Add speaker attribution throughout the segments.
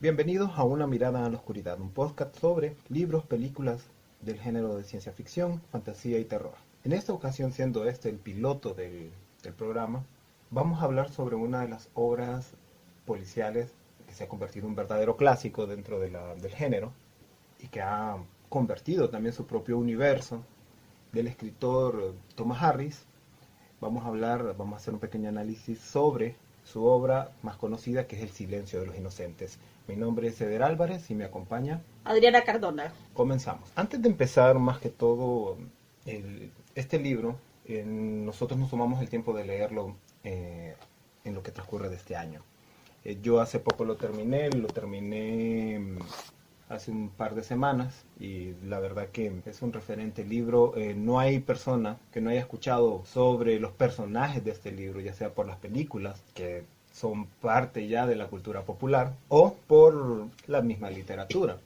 Speaker 1: Bienvenidos a Una mirada a la oscuridad, un podcast sobre libros, películas del género de ciencia ficción, fantasía y terror. En esta ocasión, siendo este el piloto del programa, vamos a hablar sobre una de las obras policiales que se ha convertido en un verdadero clásico dentro del género y que ha convertido también su propio universo, del escritor Thomas Harris. Vamos a hacer un pequeño análisis sobre su obra más conocida, que es El silencio de los inocentes. Mi nombre es Eder Álvarez y me acompaña
Speaker 2: Adriana Cardona.
Speaker 1: Comenzamos. Antes de empezar, más que todo, este libro, nosotros nos tomamos el tiempo de leerlo en lo que transcurre de este año. Yo hace poco lo terminé hace un par de semanas y la verdad que es un referente libro. No hay persona que no haya escuchado sobre los personajes de este libro, ya sea por las películas que son parte ya de la cultura popular o por la misma literatura.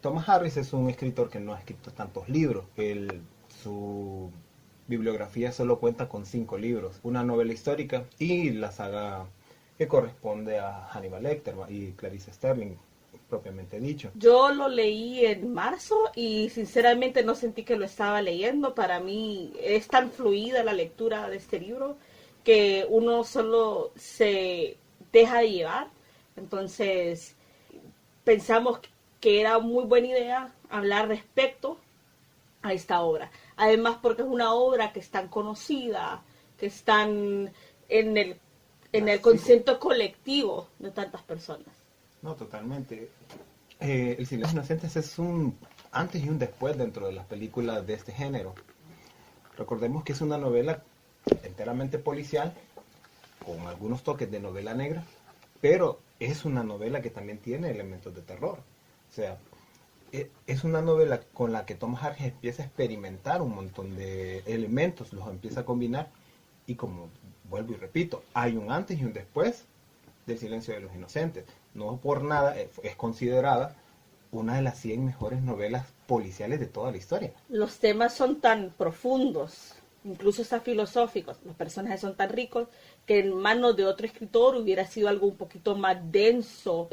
Speaker 1: Thomas Harris es un escritor que no ha escrito tantos libros. Su bibliografía solo cuenta con 5 libros, una novela histórica y la saga que corresponde a Hannibal Lecter y Clarice Sterling, propiamente dicho.
Speaker 2: Yo lo leí en marzo y sinceramente no sentí que lo estaba leyendo. Para mí es tan fluida la lectura de este libro que uno solo se deja de llevar. Entonces pensamos que era muy buena idea hablar respecto a esta obra. Además porque es una obra que es tan conocida, que es tan en el consciente colectivo de tantas personas.
Speaker 1: No, totalmente. El silencio de los inocentes es un antes y un después dentro de las películas de este género. Recordemos que es una novela enteramente policial, con algunos toques de novela negra, pero es una novela que también tiene elementos de terror. O sea, es una novela con la que Thomas Harris empieza a experimentar un montón de elementos, los empieza a combinar, y como vuelvo y repito, hay un antes y un después del silencio de los inocentes. No por nada es considerada una de las 100 mejores novelas policiales de toda la historia.
Speaker 2: Los temas son tan profundos, incluso hasta filosóficos, los personajes son tan ricos, que en manos de otro escritor hubiera sido algo un poquito más denso,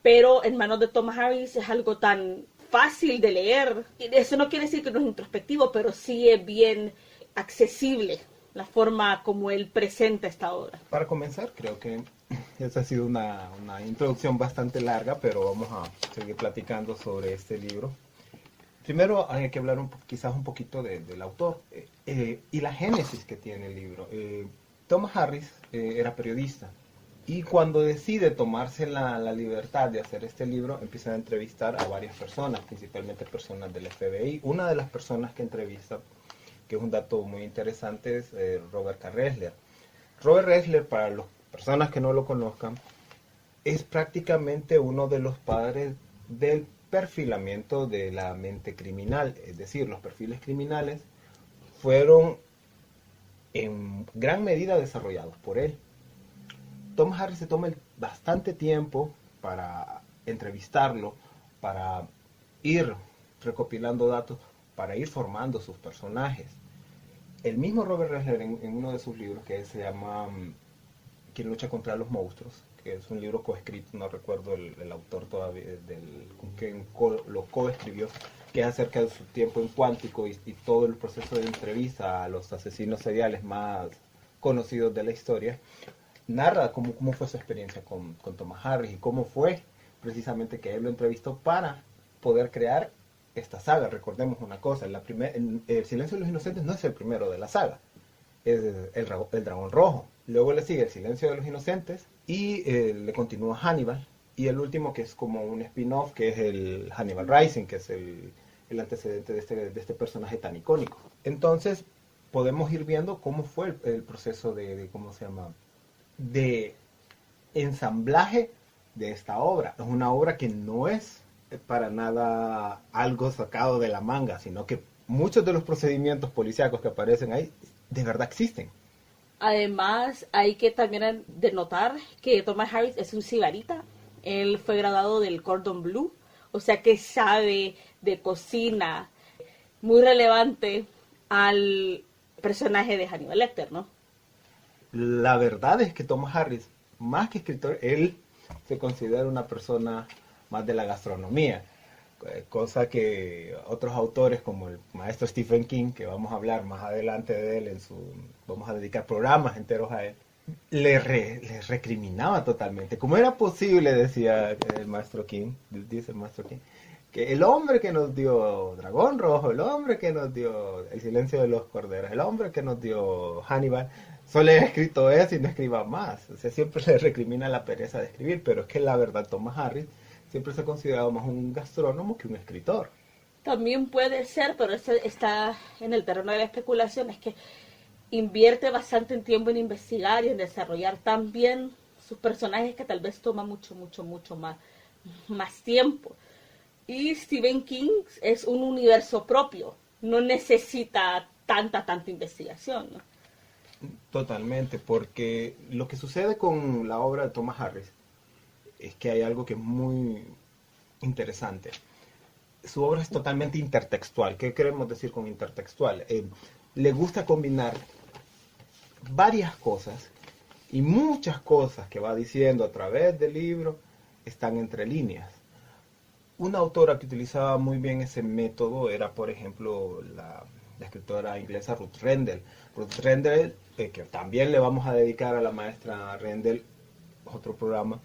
Speaker 2: pero en manos de Thomas Harris es algo tan fácil de leer. Eso no quiere decir que no es introspectivo, pero sí es bien accesible la forma como él presenta esta obra.
Speaker 1: Para comenzar, creo que esa ha sido una introducción bastante larga, pero vamos a seguir platicando sobre este libro. Primero hay que hablar quizás un poquito del autor y la génesis que tiene el libro. Thomas Harris era periodista y cuando decide tomarse la libertad de hacer este libro, empieza a entrevistar a varias personas, principalmente personas del FBI. Una de las personas que entrevista, que es un dato muy interesante, es Robert K. Ressler. Robert Ressler, para las personas que no lo conozcan, es prácticamente uno de los padres del perfilamiento de la mente criminal. Es decir, los perfiles criminales fueron en gran medida desarrollados por él. Thomas Harris se toma bastante tiempo para entrevistarlo, para ir recopilando datos, para ir formando sus personajes. El mismo Robert Ressler en uno de sus libros, que se llama Quien lucha contra los monstruos, que es un libro coescrito, no recuerdo el autor todavía, con quien lo coescribió, que es acerca de su tiempo en Cuántico y todo el proceso de entrevista a los asesinos seriales más conocidos de la historia. Narra cómo fue su experiencia con Thomas Harris y cómo fue precisamente que él lo entrevistó para poder crear esta saga. Recordemos una cosa, El silencio de los inocentes no es el primero de la saga, es el dragón rojo. Luego le sigue El silencio de los inocentes y le continúa Hannibal, y el último, que es como un spin-off, que es el Hannibal Rising, que es el antecedente de este personaje tan icónico. Entonces podemos ir viendo cómo fue el proceso de ensamblaje de esta obra. Es una obra que no es para nada algo sacado de la manga, sino que muchos de los procedimientos policíacos que aparecen ahí de verdad existen.
Speaker 2: Además, hay que también denotar que Thomas Harris es un sibarita. Él fue graduado del Cordon Bleu, o sea que sabe de cocina, muy relevante al personaje de Hannibal Lecter, ¿no?
Speaker 1: La verdad es que Thomas Harris, más que escritor, él se considera una persona más de la gastronomía, cosa que otros autores como el maestro Stephen King, que vamos a hablar más adelante de él, vamos a dedicar programas enteros a él, le recriminaba totalmente. ¿Cómo era posible, decía el maestro King, dice el maestro King, que el hombre que nos dio Dragón Rojo, el hombre que nos dio El Silencio de los Corderos, el hombre que nos dio Hannibal, solo he escrito eso y no escriba más? O sea, siempre se recrimina la pereza de escribir, pero es que la verdad Thomas Harris siempre se ha considerado más un gastrónomo que un escritor.
Speaker 2: También puede ser, pero eso está en el terreno de la especulación, es que invierte bastante tiempo en investigar y en desarrollar también sus personajes, que tal vez toma mucho más tiempo. Y Stephen King es un universo propio, no necesita tanta investigación, ¿no?
Speaker 1: Totalmente, porque lo que sucede con la obra de Thomas Harris es que hay algo que es muy interesante. Su obra es totalmente intertextual. ¿Qué queremos decir con intertextual? Le gusta combinar varias cosas, y muchas cosas que va diciendo a través del libro están entre líneas. Una autora que utilizaba muy bien ese método era, por ejemplo, la escritora inglesa Ruth Rendell. Ruth Rendell, que también le vamos a dedicar a la maestra Rendell otro programa,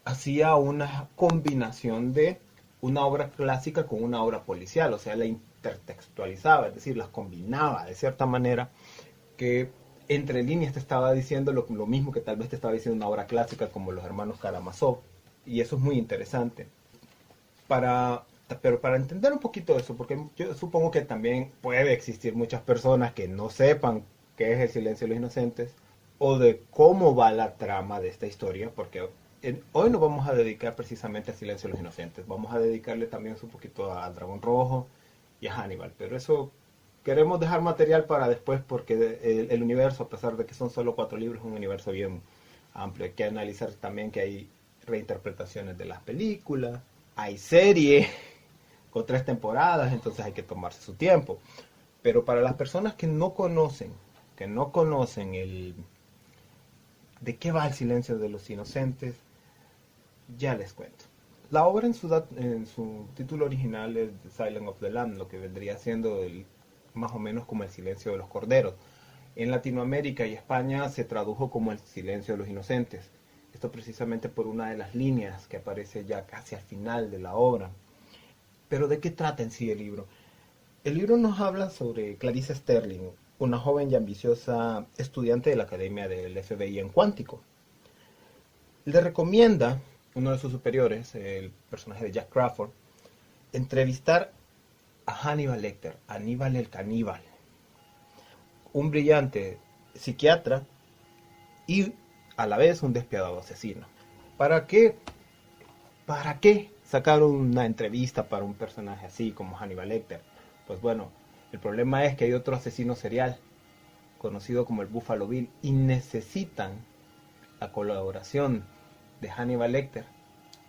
Speaker 1: hacía una combinación de una obra clásica con una obra policial, o sea, la intertextualizaba, es decir, las combinaba de cierta manera que entre líneas te estaba diciendo lo mismo que tal vez te estaba diciendo una obra clásica como Los Hermanos Karamazov, y eso es muy interesante. Pero para entender un poquito eso, porque yo supongo que también puede existir muchas personas que no sepan qué es El Silencio de los Inocentes o de cómo va la trama de esta historia, porque hoy nos vamos a dedicar precisamente al Silencio de los Inocentes, vamos a dedicarle también un poquito al Dragón Rojo y a Hannibal, pero eso queremos dejar material para después, porque el universo, a pesar de que son solo 4 libros, es un universo bien amplio. Hay que analizar también que hay reinterpretaciones de las películas, hay serie con 3 temporadas, entonces hay que tomarse su tiempo. Pero para las personas que no conocen de qué va El Silencio de los Inocentes, ya les cuento. La obra en su título original es The Silence of the Lamb, lo que vendría siendo más o menos como El Silencio de los Corderos. En Latinoamérica y España se tradujo como El Silencio de los Inocentes. Esto precisamente por una de las líneas que aparece ya casi al final de la obra. Pero ¿de qué trata en sí el libro? El libro nos habla sobre Clarice Sterling, una joven y ambiciosa estudiante de la Academia del FBI en Cuántico. Le recomienda uno de sus superiores, el personaje de Jack Crawford, entrevistar a Hannibal Lecter, Aníbal el Caníbal, un brillante psiquiatra y a la vez un despiadado asesino. ¿Para qué? ¿Para qué sacar una entrevista para un personaje así como Hannibal Lecter? Pues bueno, el problema es que hay otro asesino serial, conocido como el Buffalo Bill, y necesitan la colaboración de Hannibal Lecter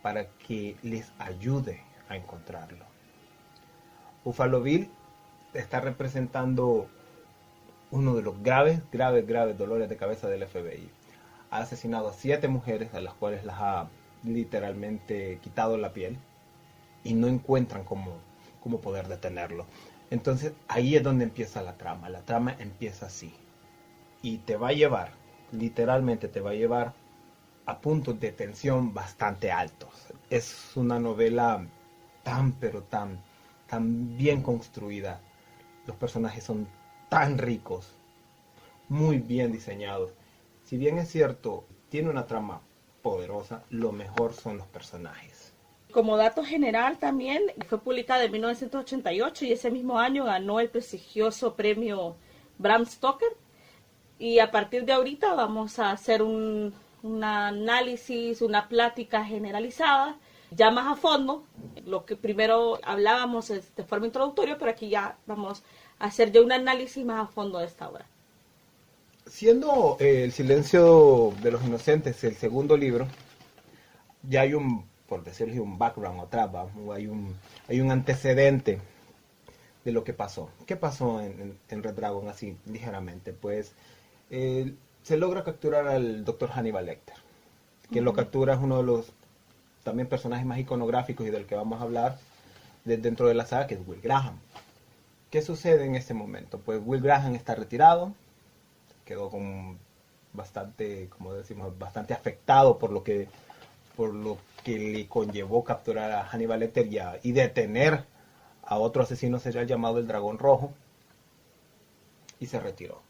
Speaker 1: para que les ayude a encontrarlo. Buffalo Bill está representando uno de los graves dolores de cabeza del FBI. Ha asesinado a 7 mujeres a las cuales las ha literalmente quitado la piel y no encuentran cómo poder detenerlo. Entonces ahí es donde empieza la trama. La trama empieza así y te va a llevar, literalmente te va a llevar a puntos de tensión bastante altos. Es una novela pero tan bien construida. Los personajes son tan ricos, muy bien diseñados. Si bien es cierto, tiene una trama poderosa, lo mejor son los personajes.
Speaker 2: Como dato general también, fue publicada en 1988 y ese mismo año ganó el prestigioso premio Bram Stoker. Y a partir de ahorita vamos a hacer un análisis, una plática generalizada, ya más a fondo. Lo que primero hablábamos es de forma introductoria, pero aquí ya vamos a hacer ya un análisis más a fondo de esta obra.
Speaker 1: Siendo El Silencio de los Inocentes el segundo libro, ya hay por decirlo, un background atrás, hay un antecedente de lo que pasó. ¿Qué pasó en Red Dragon así ligeramente? Pues se logra capturar al doctor Hannibal Lecter. Quien lo captura es uno de los también personajes más iconográficos y del que vamos a hablar dentro de la saga, que es Will Graham. ¿Qué sucede en este momento? Pues Will Graham está retirado, quedó con bastante, como decimos, bastante afectado por lo que le conllevó capturar a Hannibal Lecter y detener a otro asesino serial llamado el Dragón Rojo, y se retiró.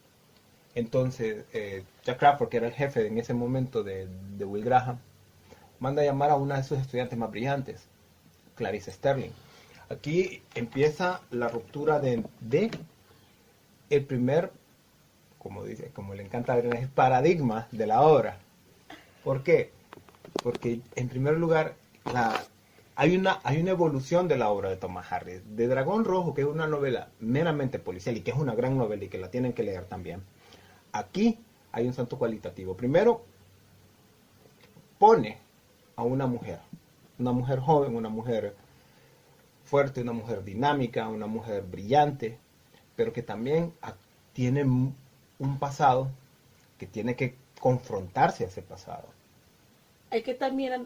Speaker 1: Entonces Jack Crawford, que era el jefe en ese momento de Will Graham, manda a llamar a una de sus estudiantes más brillantes, Clarice Sterling. Aquí empieza la ruptura de el primer, como le encanta ver, el paradigma de la obra. ¿Por qué? Porque en primer lugar hay una evolución de la obra de Thomas Harris. De Dragón Rojo, que es una novela meramente policial y que es una gran novela y que la tienen que leer también, aquí hay un salto cualitativo. Primero, pone a una mujer joven, una mujer fuerte, una mujer dinámica, una mujer brillante, pero que también tiene un pasado que tiene que confrontarse a ese pasado.
Speaker 2: Hay que también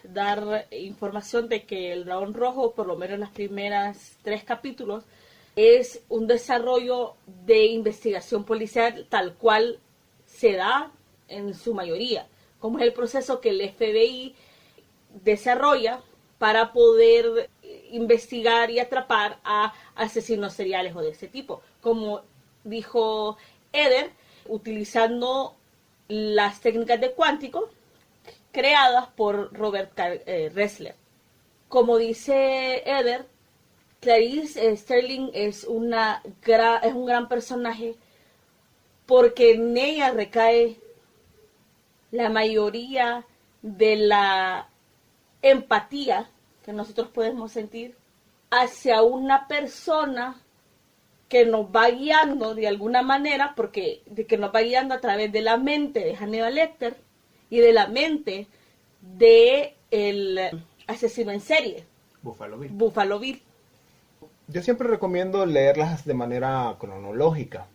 Speaker 2: dar información de que el Dragón Rojo, por lo menos en las primeras 3 capítulos, es un desarrollo de investigación policial tal cual se da en su mayoría, como es el proceso que el FBI desarrolla para poder investigar y atrapar a asesinos seriales o de ese tipo. Como dijo Eder, utilizando las técnicas de Quantico creadas por Robert Ressler. Como dice Eder, Clarice Sterling es un gran personaje porque en ella recae la mayoría de la empatía que nosotros podemos sentir hacia una persona que nos va guiando de alguna manera, que nos va guiando a través de la mente de Hannibal Lecter y de la mente de el asesino en serie, Buffalo Bill.
Speaker 1: Yo siempre recomiendo leerlas de manera cronológica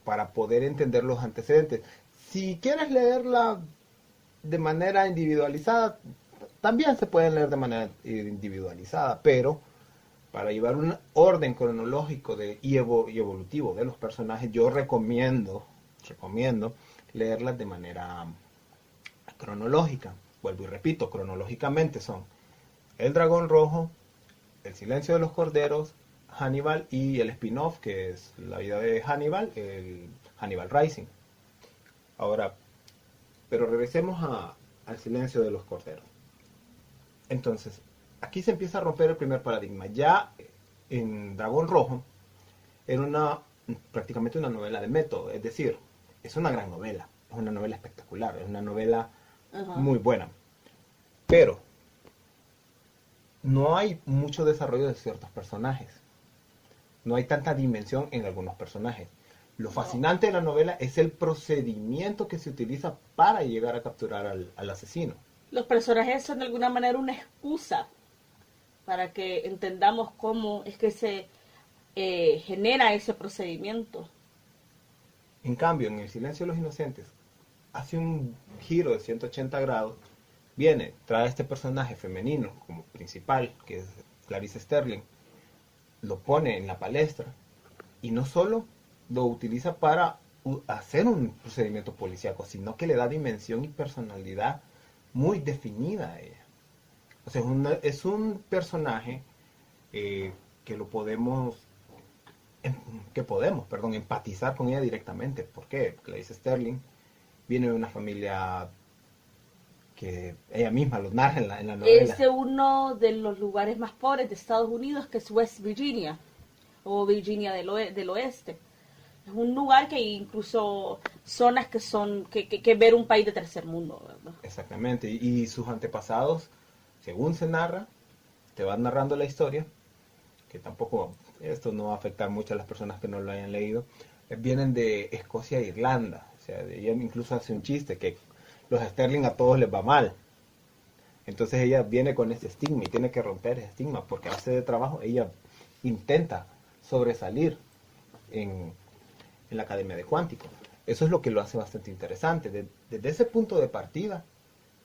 Speaker 1: para poder entender los antecedentes. Si quieres leerla de manera individualizada, también se pueden leer de manera individualizada, pero para llevar un orden cronológico y evolutivo de los personajes, yo recomiendo leerlas de manera cronológica. Vuelvo y repito, cronológicamente son El Dragón Rojo, El Silencio de los Corderos, Hannibal y el spin-off, que es la vida de Hannibal, el Hannibal Rising. Ahora, pero regresemos al Silencio de los Corderos. Entonces, aquí se empieza a romper el primer paradigma. Ya en Dragón Rojo era prácticamente una novela de método, es decir, es una gran novela, es una novela espectacular, es una novela muy buena, pero no hay mucho desarrollo de ciertos personajes, no hay tanta dimensión en algunos personajes. Lo fascinante de la novela es el procedimiento que se utiliza para llegar a capturar al asesino.
Speaker 2: Los personajes son de alguna manera una excusa para que entendamos cómo es que se genera ese procedimiento.
Speaker 1: En cambio, en El Silencio de los Inocentes, hace un giro de 180 grados, trae a este personaje femenino como principal, que es Clarice Sterling, lo pone en la palestra, y no solo lo utiliza para hacer un procedimiento policíaco, sino que le da dimensión y personalidad muy definida a ella. O sea, es un personaje que podemos empatizar con ella directamente. ¿Por qué? Clarice Sterling viene de una familia que ella misma lo narra en la novela.
Speaker 2: Es de uno de los lugares más pobres de Estados Unidos, que es West Virginia, o Virginia del Oeste. Es un lugar que hay incluso zonas que ver un país de tercer mundo, ¿verdad?
Speaker 1: Exactamente, y sus antepasados, según se narra, te van narrando la historia, que tampoco, esto no va a afectar mucho a las personas que no lo hayan leído, vienen de Escocia e Irlanda. O sea, ella incluso hace un chiste que los Sterling a todos les va mal. Entonces ella viene con ese estigma y tiene que romper ese estigma, porque a base de trabajo ella intenta sobresalir en la Academia de Quantico. Eso es lo que lo hace bastante interesante. Desde ese punto de partida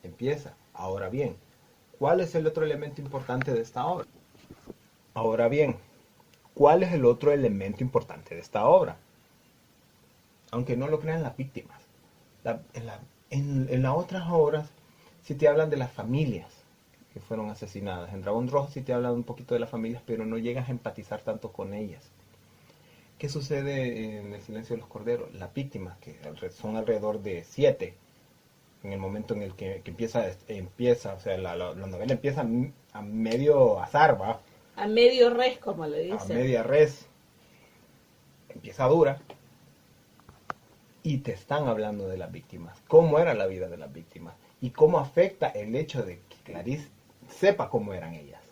Speaker 1: empieza. Ahora bien, ¿cuál es el otro elemento importante de esta obra? Ahora bien, ¿cuál es el otro elemento importante de esta obra? Aunque no lo crean las víctimas. En las otras obras sí te hablan de las familias que fueron asesinadas. En Dragón Rojo sí te hablan un poquito de las familias, pero no llegas a empatizar tanto con ellas. ¿Qué sucede en El Silencio de los Corderos? Las víctimas, que son alrededor de 7, en el momento en el que empieza, o sea, la novela empieza a medio azar, ¿va?
Speaker 2: A medio res, como le
Speaker 1: A
Speaker 2: dicen.
Speaker 1: media res. Empieza dura. Y te están hablando de las víctimas, cómo era la vida de las víctimas y cómo afecta el hecho de que Clarice sepa cómo eran ellas.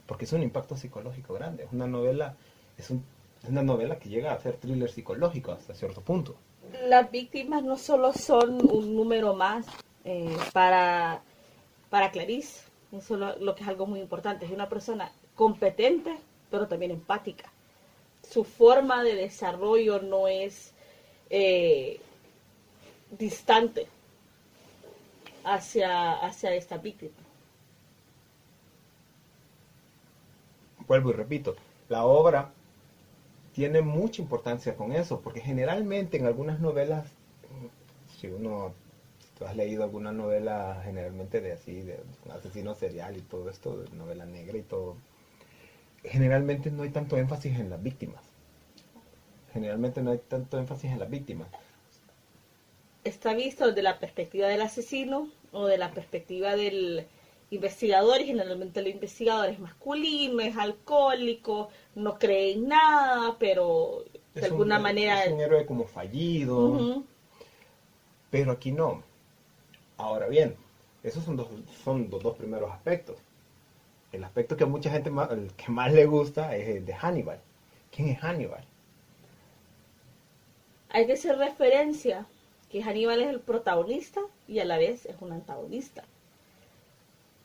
Speaker 1: Porque es un impacto psicológico grande. Es una novela, es una novela que llega a ser thriller psicológico hasta cierto punto.
Speaker 2: Las víctimas no solo son un número más para Clarice, eso lo que es algo muy importante. Es una persona competente, pero también empática. Su forma de desarrollo no es distante hacia esta víctima.
Speaker 1: Vuelvo y repito, la obra tiene mucha importancia con eso, porque generalmente en algunas novelas, si tú has leído alguna novela generalmente de un asesino serial y todo esto, de novela negra y todo, generalmente no hay tanto énfasis en las víctimas.
Speaker 2: Está visto desde la perspectiva del asesino o de la perspectiva del investigador, y generalmente el investigador es masculino, es alcohólico, no cree en nada, pero de alguna manera...
Speaker 1: Es un héroe como fallido,
Speaker 2: Uh-huh.
Speaker 1: pero aquí no. Ahora bien, esos son los dos primeros aspectos. El aspecto que a mucha gente el que más le gusta es el de Hannibal. ¿Quién es Hannibal?
Speaker 2: Hay que hacer referencia que Hannibal es el protagonista y a la vez es un antagonista.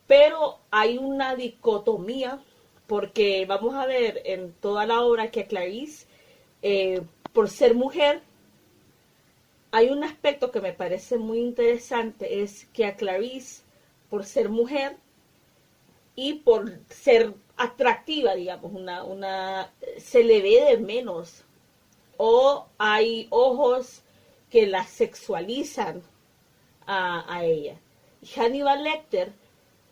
Speaker 2: Pero hay una dicotomía, porque vamos a ver en toda la obra que a Clarice, por ser mujer, hay un aspecto que me parece muy interesante, es que a Clarice, por ser mujer y por ser atractiva, digamos, se le ve de menos, o hay ojos que la sexualizan a ella. Y Hannibal Lecter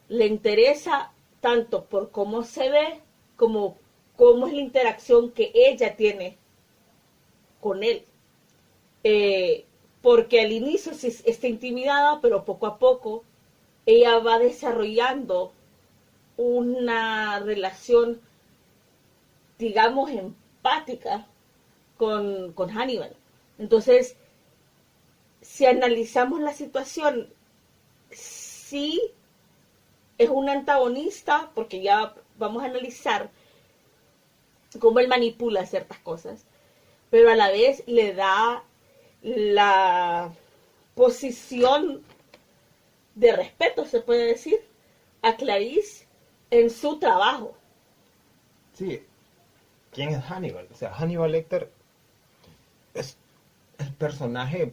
Speaker 2: le interesa tanto por cómo se ve como cómo es la interacción que ella tiene con él. Porque al inicio sí está intimidada, pero poco a poco ella va desarrollando una relación, digamos, empática con Hannibal. Entonces, si analizamos la situación, sí es un antagonista, porque ya vamos a analizar cómo él manipula ciertas cosas, pero a la vez le da la posición de respeto, se puede decir, a Clarice en su trabajo.
Speaker 1: Sí, ¿quién es Hannibal? O sea, Hannibal Lecter es el personaje,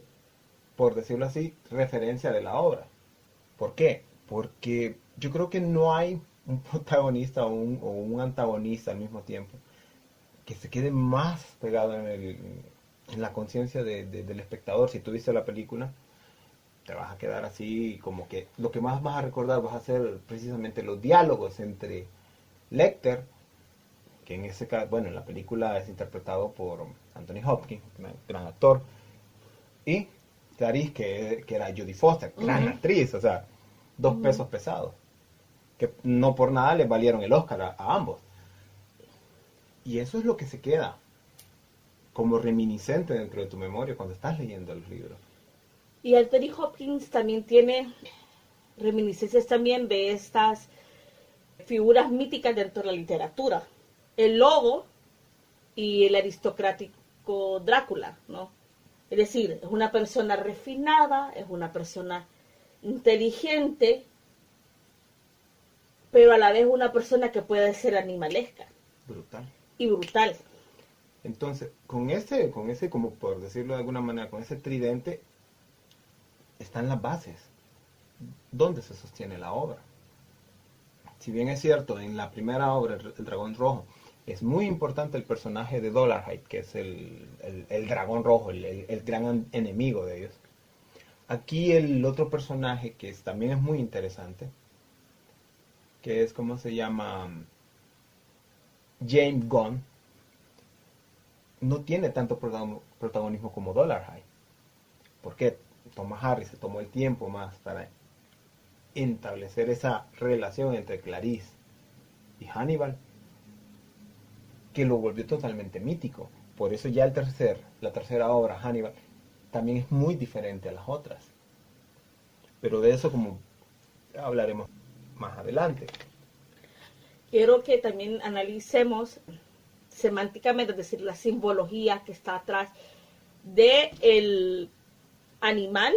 Speaker 1: por decirlo así, referencia de la obra. ¿Por qué? Porque yo creo que no hay un protagonista o un antagonista al mismo tiempo que se quede más pegado en la conciencia del espectador. Si tú viste la película, te vas a quedar así, como que lo que más vas a recordar vas a ser precisamente los diálogos entre Lecter, que en ese caso, bueno, en la película es interpretado por Anthony Hopkins, gran actor, y Clarice, que era Jodie Foster, gran actriz, o sea, dos pesos pesados, que no por nada les valieron el Oscar a ambos. Y eso es lo que se queda como reminiscente dentro de tu memoria cuando estás leyendo los libros.
Speaker 2: Y Anthony Hopkins también tiene reminiscencias también de estas figuras míticas dentro de la literatura. El lobo y el aristocrático Drácula, ¿no? Es decir, es una persona refinada, es una persona inteligente, pero a la vez una persona que puede ser animalesca.
Speaker 1: Brutal.
Speaker 2: Y brutal.
Speaker 1: Entonces, con ese, como por decirlo de alguna manera, con ese tridente, están las bases. ¿Dónde se sostiene la obra? si bien es cierto, en la primera obra, El Dragón Rojo, es muy importante el personaje de Dolarhyde, que es el dragón rojo, el gran enemigo de ellos. Aquí el otro personaje que también es muy interesante, que es, ¿cómo se llama? James Gunn, no tiene tanto protagonismo como Dolarhyde. Porque Thomas Harris se tomó el tiempo más para establecer esa relación entre Clarice y Hannibal, que lo volvió totalmente mítico. Por eso ya la tercera obra, Hannibal, también es muy diferente a las otras. Pero de eso como hablaremos más adelante.
Speaker 2: Quiero que también analicemos semánticamente, es decir, la simbología que está atrás de el animal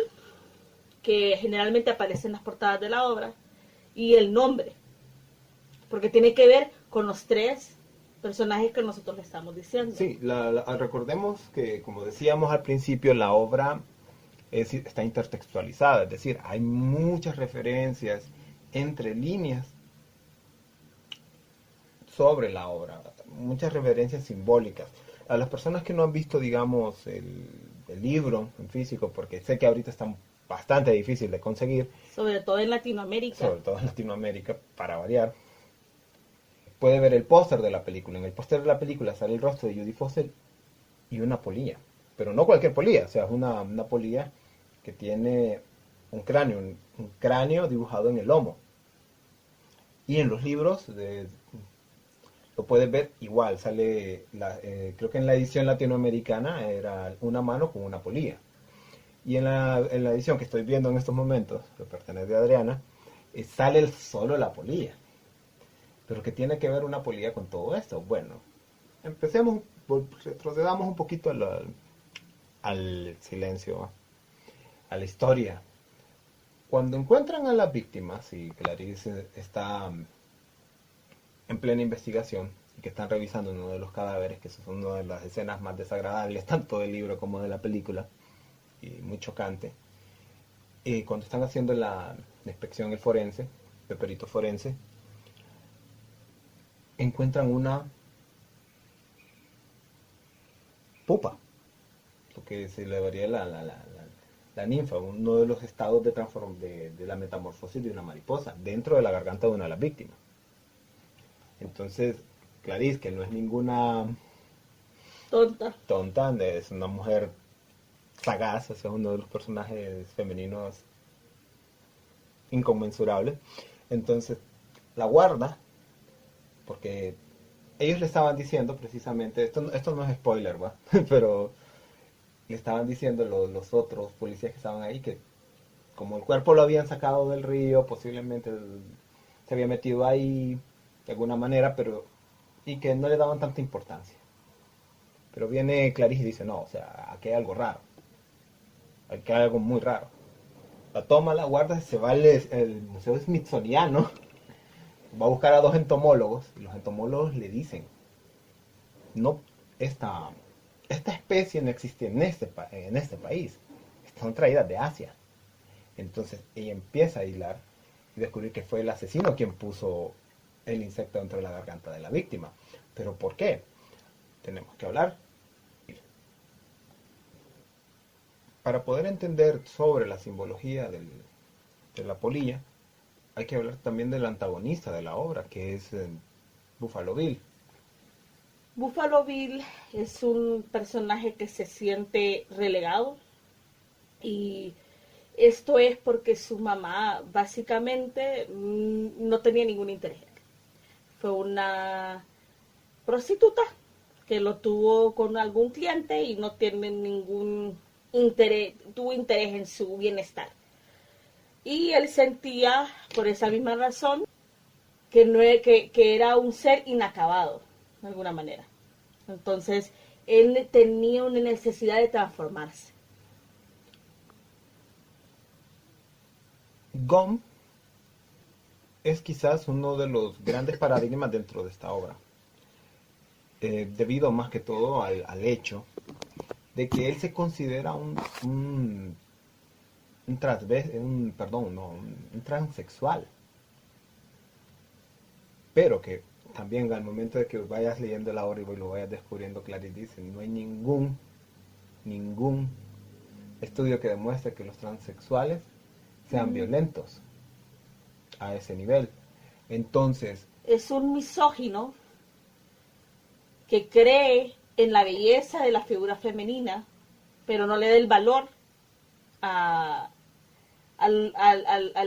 Speaker 2: que generalmente aparece en las portadas de la obra y el nombre, porque tiene que ver con los tres personajes que nosotros le estamos diciendo.
Speaker 1: Sí, recordemos que, como decíamos al principio, la obra está intertextualizada, es decir, hay muchas referencias entre líneas sobre la obra, muchas referencias simbólicas. A las personas que no han visto, digamos, el libro en físico, porque sé que ahorita está bastante difícil de conseguir,
Speaker 2: Sobre todo en Latinoamérica.
Speaker 1: sobre todo en Latinoamérica, para variar, puede ver el póster de la película. En el póster de la película sale el rostro de Judy Foster y una polilla, pero no cualquier polilla, o sea, es una polilla que tiene un cráneo dibujado en el lomo. Y en los libros lo puedes ver igual, sale, creo que en la edición latinoamericana era una mano con una polilla. Y en la edición que estoy viendo en estos momentos, que pertenece a Adriana, sale solo la polilla. Pero ¿qué tiene que ver una polilla con todo esto? Bueno, empecemos, retrocedamos un poquito al silencio, a la historia. Cuando encuentran a las víctimas y Clarice está en plena investigación y que están revisando uno de los cadáveres, que son una de las escenas más desagradables tanto del libro como de la película y muy chocante, y cuando están haciendo la inspección el forense, el perito forense, encuentran una pupa, lo que se le llamaría la ninfa, uno de los estados de la metamorfosis de una mariposa, dentro de la garganta de una de las víctimas. Entonces, Clarice, que no es ninguna tonta, es una mujer sagaz, es uno de los personajes femeninos inconmensurables. Entonces, la guarda, porque ellos le estaban diciendo precisamente, esto no es spoiler, ¿va? Pero le estaban diciendo los otros policías que estaban ahí que como el cuerpo lo habían sacado del río, posiblemente se había metido ahí de alguna manera, pero y que no le daban tanta importancia. Pero viene Clarice y dice, no, o sea, aquí hay algo raro. Aquí hay algo muy raro. La toma, la guarda, se va el Museo Smithsoniano, va a buscar a dos entomólogos, y los entomólogos le dicen, no, esta especie no existe en este país, están traídas de Asia. Entonces ella empieza a hilar y descubrir que fue el asesino quien puso el insecto dentro de la garganta de la víctima. ¿Pero por qué? Tenemos que hablar. Para poder entender sobre la simbología de la polilla, hay que hablar también del antagonista de la obra, que es Buffalo Bill.
Speaker 2: Buffalo Bill es un personaje que se siente relegado y esto es porque su mamá básicamente no tenía ningún interés. Fue una prostituta que lo tuvo con algún cliente y no tiene ningún interés, tuvo interés en su bienestar. Y él sentía, por esa misma razón, que era un ser inacabado, de alguna manera. Entonces, él tenía una necesidad de transformarse.
Speaker 1: Gum es quizás uno de los grandes paradigmas dentro de esta obra, debido más que todo al hecho de que él se considera un transexual. pero que también al momento de que vayas leyendo la obra y lo vayas descubriendo, Clarice dice, no hay ningún estudio que demuestre que los transexuales sean violentos a ese nivel. Entonces,
Speaker 2: Es un misógino que cree en la belleza de la figura femenina, pero no le da el valor al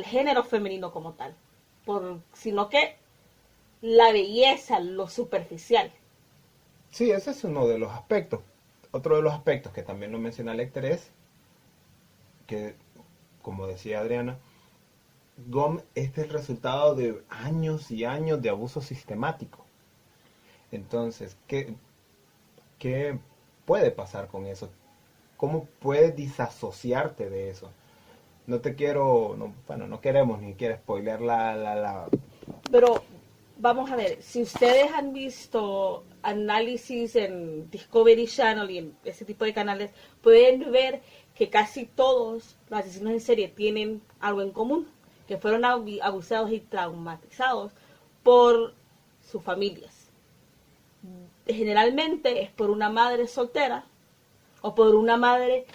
Speaker 2: género femenino como tal, sino que la belleza, lo superficial.
Speaker 1: sí, ese es uno de los aspectos. Otro de los aspectos que también lo menciona Lecter es que, como decía Adriana, GOM es el resultado de años y años de abuso sistemático. Entonces, ¿qué puede pasar con eso? ¿Cómo puedes disasociarte de eso? No te quiero, no queremos ni siquiera spoiler
Speaker 2: Pero vamos a ver, si ustedes han visto análisis en Discovery Channel y en ese tipo de canales, pueden ver que casi todos los asesinos en serie tienen algo en común, que fueron abusados y traumatizados por sus familias. Generalmente es por una madre soltera o por una madre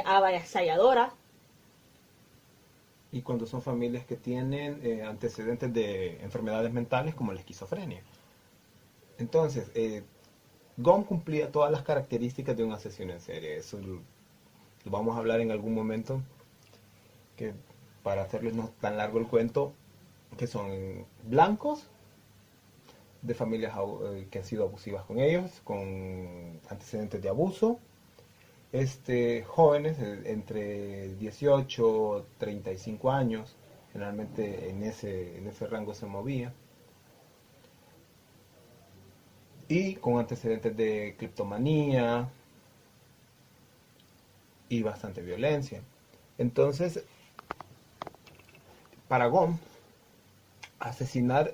Speaker 2: avasalladora.
Speaker 1: Y cuando son familias que tienen antecedentes de enfermedades mentales como la esquizofrenia. Entonces, GOM cumplía todas las características de un asesino en serie. Eso lo vamos a hablar en algún momento, que para hacerles no tan largo el cuento, que son blancos, de familias que han sido abusivas con ellos, con antecedentes de abuso, jóvenes entre 18 y 35 años, generalmente en ese rango se movía, y con antecedentes de cleptomanía y bastante violencia. Entonces, para GOM, asesinaba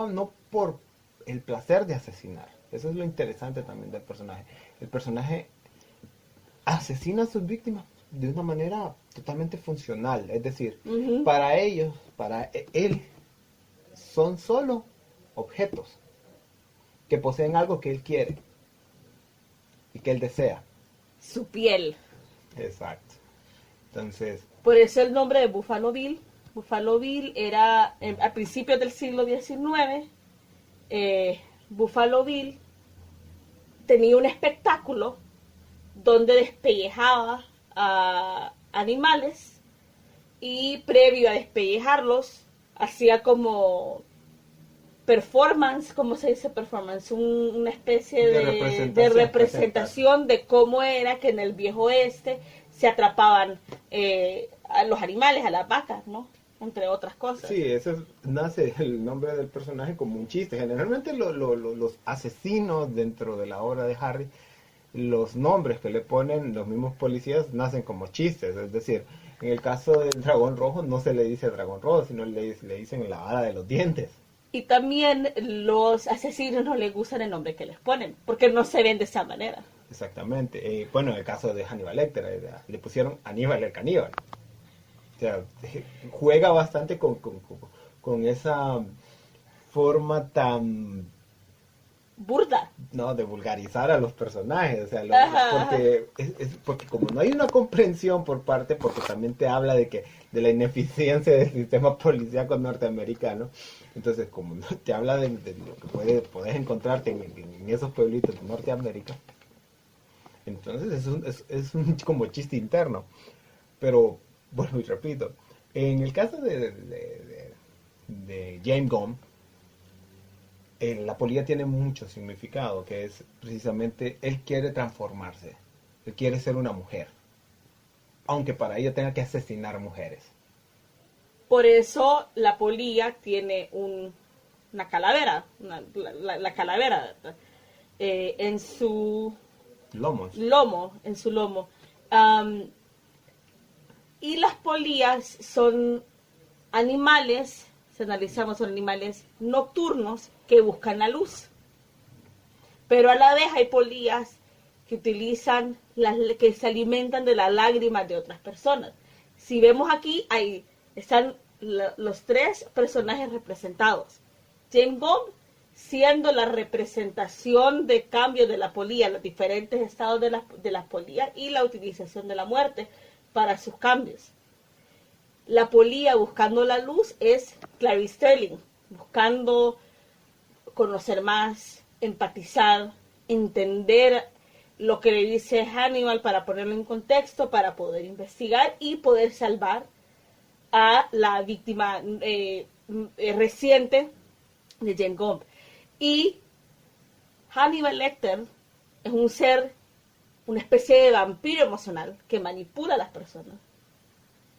Speaker 1: no por el placer de asesinar. Eso es lo interesante también del personaje. El personaje asesina a sus víctimas de una manera totalmente funcional. Es decir, para ellos, para él, son solo objetos que poseen algo que él quiere y que él desea.
Speaker 2: Su piel.
Speaker 1: Exacto. Entonces,
Speaker 2: por eso el nombre de Buffalo Bill. Buffalo Bill era, a principios del siglo XIX, Buffalo Bill tenía un espectáculo donde despellejaba a animales y previo a despellejarlos hacía como performance, ¿cómo se dice performance? Una especie de representación de cómo era que en el viejo oeste se atrapaban a los animales, a las vacas, ¿no? Entre otras cosas.
Speaker 1: Sí, nace el nombre del personaje como un chiste. Generalmente los asesinos dentro de la obra de Harry, los nombres que le ponen los mismos policías nacen como chistes. Es decir, en el caso del dragón rojo no se le dice dragón rojo, sino le dicen la vara de los dientes.
Speaker 2: Y también los asesinos no les gustan el nombre que les ponen, porque no se ven de esa manera.
Speaker 1: Exactamente. Bueno, en el caso de Hannibal Lecter, le pusieron Aníbal el caníbal. O sea, juega bastante con esa forma tan
Speaker 2: burda,
Speaker 1: no, de vulgarizar a los personajes, o sea, porque como no hay una comprensión por parte, porque también te habla de la ineficiencia del sistema policíaco norteamericano. Entonces, como no te habla de lo que puedes encontrarte en esos pueblitos de Norteamérica, entonces es un como chiste interno. Pero bueno, y repito, en el caso de James Gunn, la polilla tiene mucho significado, que es precisamente, él quiere transformarse, él quiere ser una mujer, aunque para ello tenga que asesinar mujeres.
Speaker 2: Por eso la polilla tiene una calavera, la calavera en su lomo, en su lomo. Y las polillas son animales, si analizamos, son animales nocturnos que buscan la luz. Pero a la vez hay polillas que utilizan, que se alimentan de las lágrimas de otras personas. Si vemos aquí, están los tres personajes representados. Jane Gomb siendo la representación de cambio de la polía, los diferentes estados de la polía y la utilización de la muerte para sus cambios. La polía buscando la luz es Clarice Sterling, buscando conocer más, empatizar, entender lo que le dice Hannibal para ponerlo en contexto, para poder investigar y poder salvar a la víctima reciente de Jane Gomb. Y Hannibal Lecter es un ser, una especie de vampiro emocional que manipula a las personas.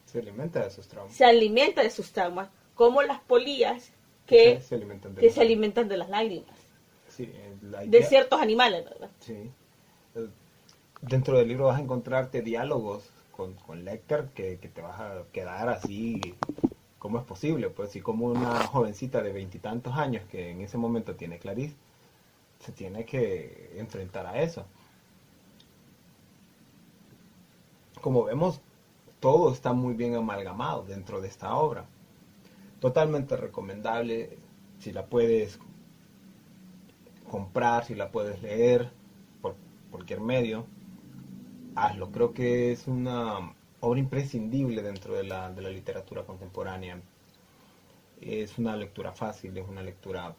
Speaker 1: Se alimenta de sus traumas.
Speaker 2: Se alimenta de sus traumas, como las polillas que
Speaker 1: se alimentan
Speaker 2: se alimentan de las lágrimas.
Speaker 1: Sí,
Speaker 2: de ciertos animales, ¿verdad?
Speaker 1: Sí. Dentro del libro vas a encontrarte diálogos con Lecter que te vas a quedar así. ¿Cómo es posible? Pues si como una jovencita de 20 y tantos años que en ese momento tiene Clarice, se tiene que enfrentar a eso. Como vemos, todo está muy bien amalgamado dentro de esta obra. Totalmente recomendable, si la puedes comprar, si la puedes leer por cualquier medio, hazlo. Creo que es una obra imprescindible dentro de la literatura contemporánea. Es una lectura fácil, es una lectura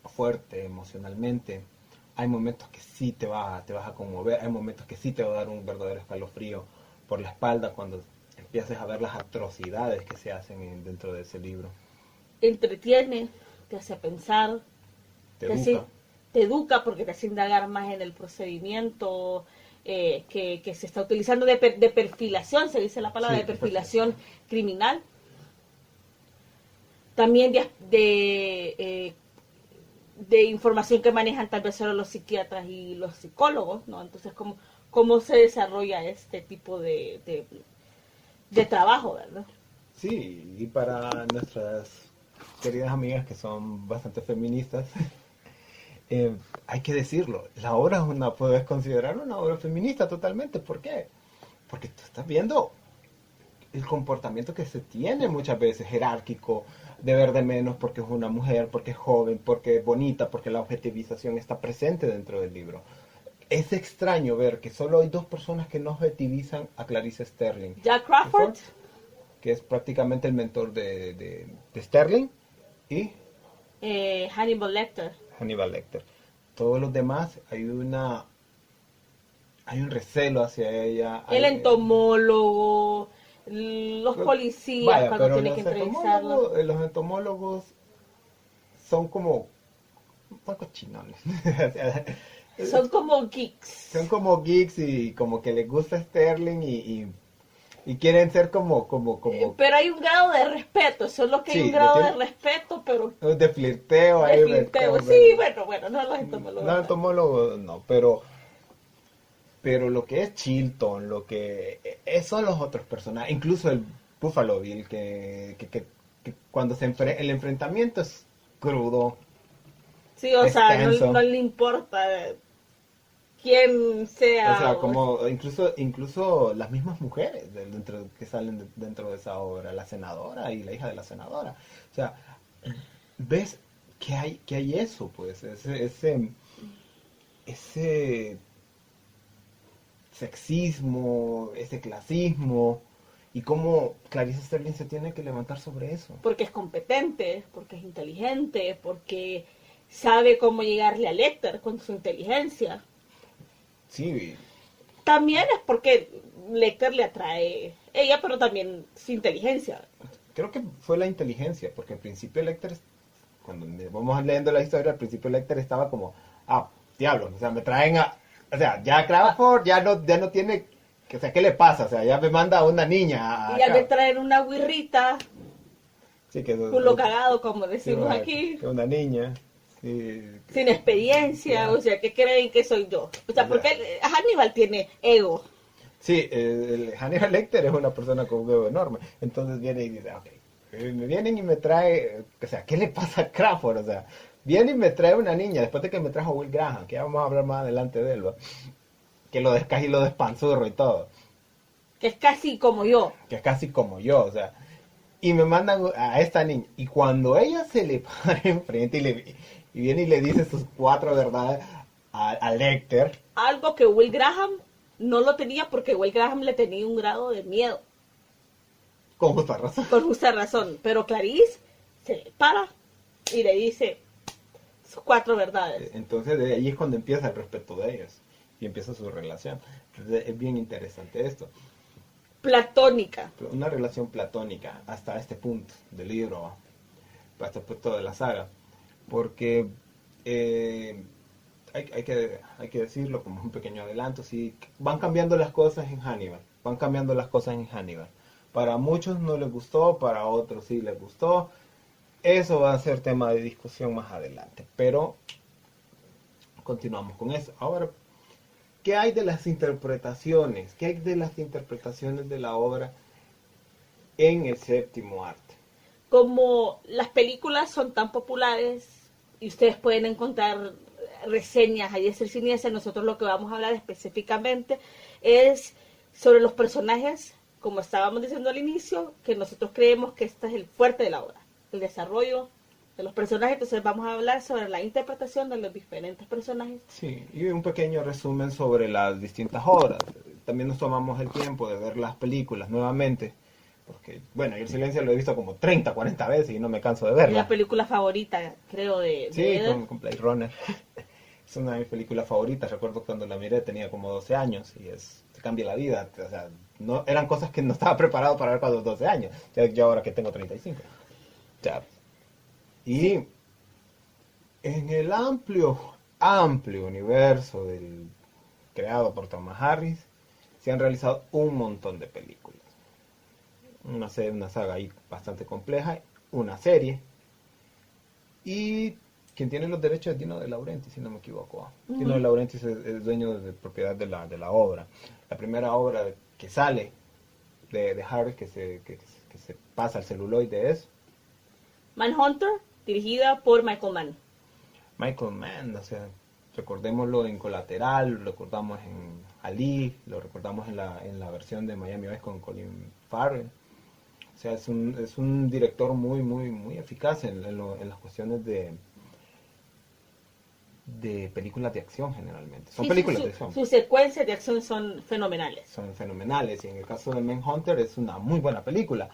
Speaker 1: fuerte emocionalmente. Hay momentos que sí te vas a conmover, hay momentos que sí te va a dar un verdadero escalofrío por la espalda cuando empiezas a ver las atrocidades que se hacen dentro de ese libro.
Speaker 2: Entretiene, te hace pensar,
Speaker 1: te
Speaker 2: educa porque te hace indagar más en el procedimiento que se está utilizando de perfilación, se dice la palabra,
Speaker 1: sí,
Speaker 2: de perfilación criminal. También de información que manejan tal vez solo los psiquiatras y los psicólogos, ¿no? Entonces, ¿cómo se desarrolla este tipo de trabajo, verdad?
Speaker 1: Sí, y para nuestras queridas amigas que son bastante feministas, hay que decirlo, la obra puedes considerar una obra feminista totalmente. ¿Por qué? Porque tú estás viendo el comportamiento que se tiene muchas veces, jerárquico, de ver de menos porque es una mujer, porque es joven, porque es bonita, porque la objetivización está presente dentro del libro. Es extraño ver que solo hay dos personas que no objetivizan a Clarice Sterling.
Speaker 2: Jack Crawford,
Speaker 1: que es prácticamente el mentor de Sterling, y
Speaker 2: Hannibal Lecter.
Speaker 1: Todos los demás hay un recelo hacia ella.
Speaker 2: El entomólogo, los policías cuando tienen que entrevistarlos.
Speaker 1: Los entomólogos son como un poco chinones.
Speaker 2: Son como geeks.
Speaker 1: Son como geeks y como que les gusta Sterling y quieren ser como...
Speaker 2: Pero hay un grado de respeto, solo que hay un grado de respeto, pero...
Speaker 1: De flirteo.
Speaker 2: De flirteo, sí, bueno, no los entomólogos.
Speaker 1: No, entomólogos no, pero lo que es Chilton, lo que son los otros personajes, incluso el Buffalo Bill, que cuando el enfrentamiento es crudo.
Speaker 2: Sí, o sea, no le importa quién sea.
Speaker 1: O sea, como incluso las mismas mujeres que salen dentro de esa obra, la senadora y la hija de la senadora. O sea, ves que hay eso, pues, ese sexismo, ese clasismo, y cómo Clarice Sterling se tiene que levantar sobre eso.
Speaker 2: Porque es competente, porque es inteligente, porque sabe cómo llegarle a Lecter con su inteligencia.
Speaker 1: Sí.
Speaker 2: También es porque Lecter le atrae ella, pero también su inteligencia.
Speaker 1: Creo que fue la inteligencia, porque al principio Lecter, cuando vamos leyendo la historia, al principio Lecter estaba como, diablos, o sea, me traen o sea, ya Crawford ya no tiene, o sea, ¿qué le pasa? O sea, ya me manda a una niña.
Speaker 2: Y ya me traen una guirrita,
Speaker 1: sí,
Speaker 2: culo cagado, como decimos aquí.
Speaker 1: Que una niña. Sí,
Speaker 2: sin experiencia, o sea, ¿qué creen que soy yo? O sea, porque Hannibal tiene ego.
Speaker 1: Sí, el Hannibal Lecter es una persona con un ego enorme. Entonces viene y dice, ok, me vienen y me trae, o sea, ¿qué le pasa a Crawford? O sea, viene y me trae una niña, después de que me trajo Will Graham, que ya vamos a hablar más adelante de él, ¿no? Que casi lo despanzurro y todo.
Speaker 2: Que es casi como yo.
Speaker 1: Que es casi como yo, o sea. y me mandan a esta niña. Y cuando ella se le para enfrente y viene y le dice sus 4 verdades a Lecter.
Speaker 2: Algo que Will Graham no lo tenía porque Will Graham le tenía un grado de miedo.
Speaker 1: Con justa razón.
Speaker 2: Por justa razón. Pero Clarice se le para y le dice sus 4 verdades.
Speaker 1: Entonces de ahí es cuando empieza el respeto de ellos. Y empieza su relación. Entonces, es bien interesante esto.
Speaker 2: Platónica.
Speaker 1: Una relación platónica hasta este punto del libro, hasta este punto de la saga. Porque hay que decirlo como un pequeño adelanto, sí, van cambiando las cosas en Hannibal. Van cambiando las cosas en Hannibal. Para muchos no les gustó, para otros sí les gustó. Eso va a ser tema de discusión más adelante. Pero continuamos con eso. Ahora, ¿qué hay de las interpretaciones? ¿Qué hay de las interpretaciones de la obra en el séptimo arte?
Speaker 2: Como las películas son tan populares y ustedes pueden encontrar reseñas ahí de Cine, nosotros lo que vamos a hablar específicamente es sobre los personajes, como estábamos diciendo al inicio, que nosotros creemos que este es el fuerte de la obra, el desarrollo de los personajes. Entonces vamos a hablar sobre la interpretación de los diferentes personajes.
Speaker 1: Sí, y un pequeño resumen sobre las distintas obras. También nos tomamos el tiempo de ver las películas nuevamente, porque, bueno, yo el Silencio lo he visto como 30, 40 veces y no me canso de
Speaker 2: Es
Speaker 1: verla.
Speaker 2: la película favorita, creo, de
Speaker 1: Sí,
Speaker 2: Eder.
Speaker 1: con Blade Runner. Es una de mis películas favoritas. Recuerdo cuando la miré tenía como 12 años y te cambia la vida. O sea, no, eran cosas que no estaba preparado para ver cuando 12 años. Yo ahora que tengo 35. Ya. Y en el amplio universo creado por Thomas Harris, se han realizado un montón de películas. Una saga ahí bastante compleja, una serie. Y quien tiene los derechos es Dino De Laurentiis, si no me equivoco. Dino De Laurentiis es dueño de propiedad de la obra. La primera obra que sale de Harris, que se pasa al celuloide, es
Speaker 2: Manhunter, dirigida por Michael Mann.
Speaker 1: Michael Mann. O sea, recordémoslo en Colateral, lo recordamos en Ali, lo recordamos en la versión de Miami Vice con Colin Farrell. O sea, es un director muy, muy, muy eficaz en las cuestiones de películas de acción generalmente. Son películas de acción.
Speaker 2: Sus secuencias de acción son fenomenales.
Speaker 1: Son fenomenales. Y en el caso de Manhunter es una muy buena película.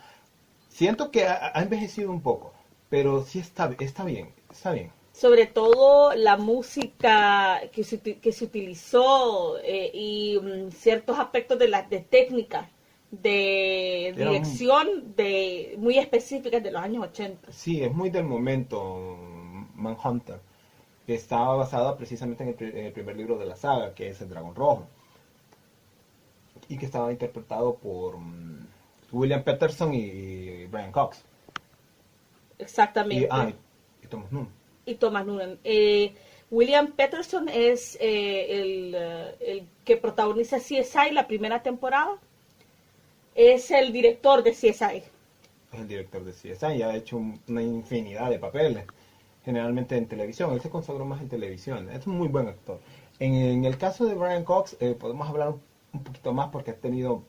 Speaker 1: Siento que ha envejecido un poco, pero sí está bien, está bien.
Speaker 2: Sobre todo la música que se utilizó y ciertos aspectos de técnica, de dirección muy específicas de los años 80.
Speaker 1: Sí, es muy del momento Manhunter, que estaba basada precisamente en el primer libro de la saga, que es El Dragón Rojo, y que estaba interpretado por William Peterson y Brian Cox.
Speaker 2: Exactamente.
Speaker 1: Y Thomas Nunn.
Speaker 2: Y Thomas Noonan. William Peterson es el que protagoniza CSI la primera temporada. Es el director de CSI.
Speaker 1: Es el director de CSI y ha hecho una infinidad de papeles, generalmente en televisión. Él se consagró más en televisión. Es un muy buen actor. En el caso de Brian Cox, podemos hablar un poquito más porque ha tenido...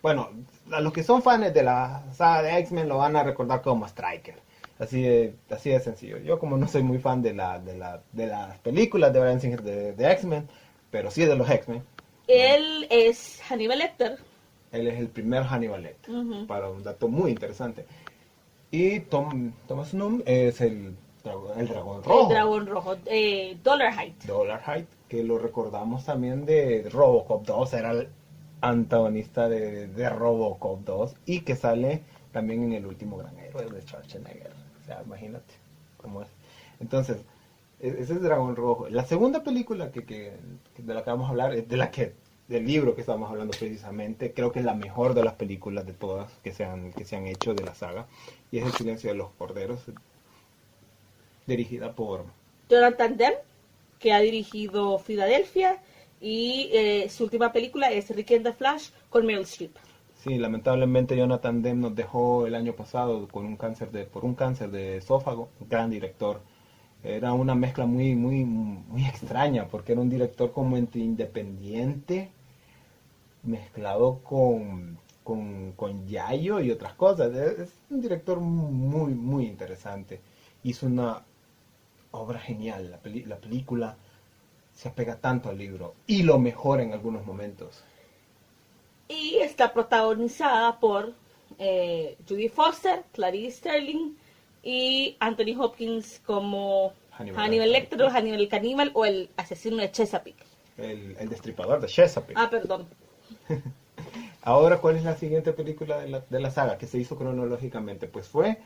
Speaker 1: Bueno, a los que son fans de la saga de X-Men lo van a recordar como Stryker. Así de sencillo. Yo como no soy muy fan de las películas de Bryan Singer de X-Men, pero sí de los X-Men.
Speaker 2: Él es Hannibal Lecter.
Speaker 1: Él es el primer Hannibal Lecter, para un dato muy interesante. Y Thomas Nunn es el dragón rojo.
Speaker 2: El dragón rojo, Dollarhide.
Speaker 1: Dollarhide, que lo recordamos también de Robocop 2, era el antagonista de Robocop 2 y que sale también en El último gran héroe de Schwarzenegger. O sea, imagínate cómo es. Entonces, ese es Dragón Rojo. La segunda película de la que vamos a hablar es del libro que estamos hablando precisamente. Creo que es la mejor de las películas de todas que se han hecho de la saga. Y es El silencio de los corderos, dirigida por
Speaker 2: Jonathan Demme, que ha dirigido Filadelfia, y su última película es Ricky and the Flash con Meryl Streep.
Speaker 1: Sí, lamentablemente Jonathan Demme nos dejó el año pasado por un cáncer de esófago. Un gran director. Era una mezcla muy, muy, muy extraña, porque era un director como entre independiente, mezclado con Yayo y otras cosas. Es un director muy, muy interesante. Hizo una obra genial. La película se apega tanto al libro y lo mejora en algunos momentos.
Speaker 2: Y está protagonizada por Judy Foster, Clarice Sterling y Anthony Hopkins como Hannibal Lecter, Hannibal el caníbal o el asesino de Chesapeake.
Speaker 1: El destripador de Chesapeake.
Speaker 2: Ah, perdón.
Speaker 1: Ahora, ¿cuál es la siguiente película de la saga que se hizo cronológicamente? Pues fue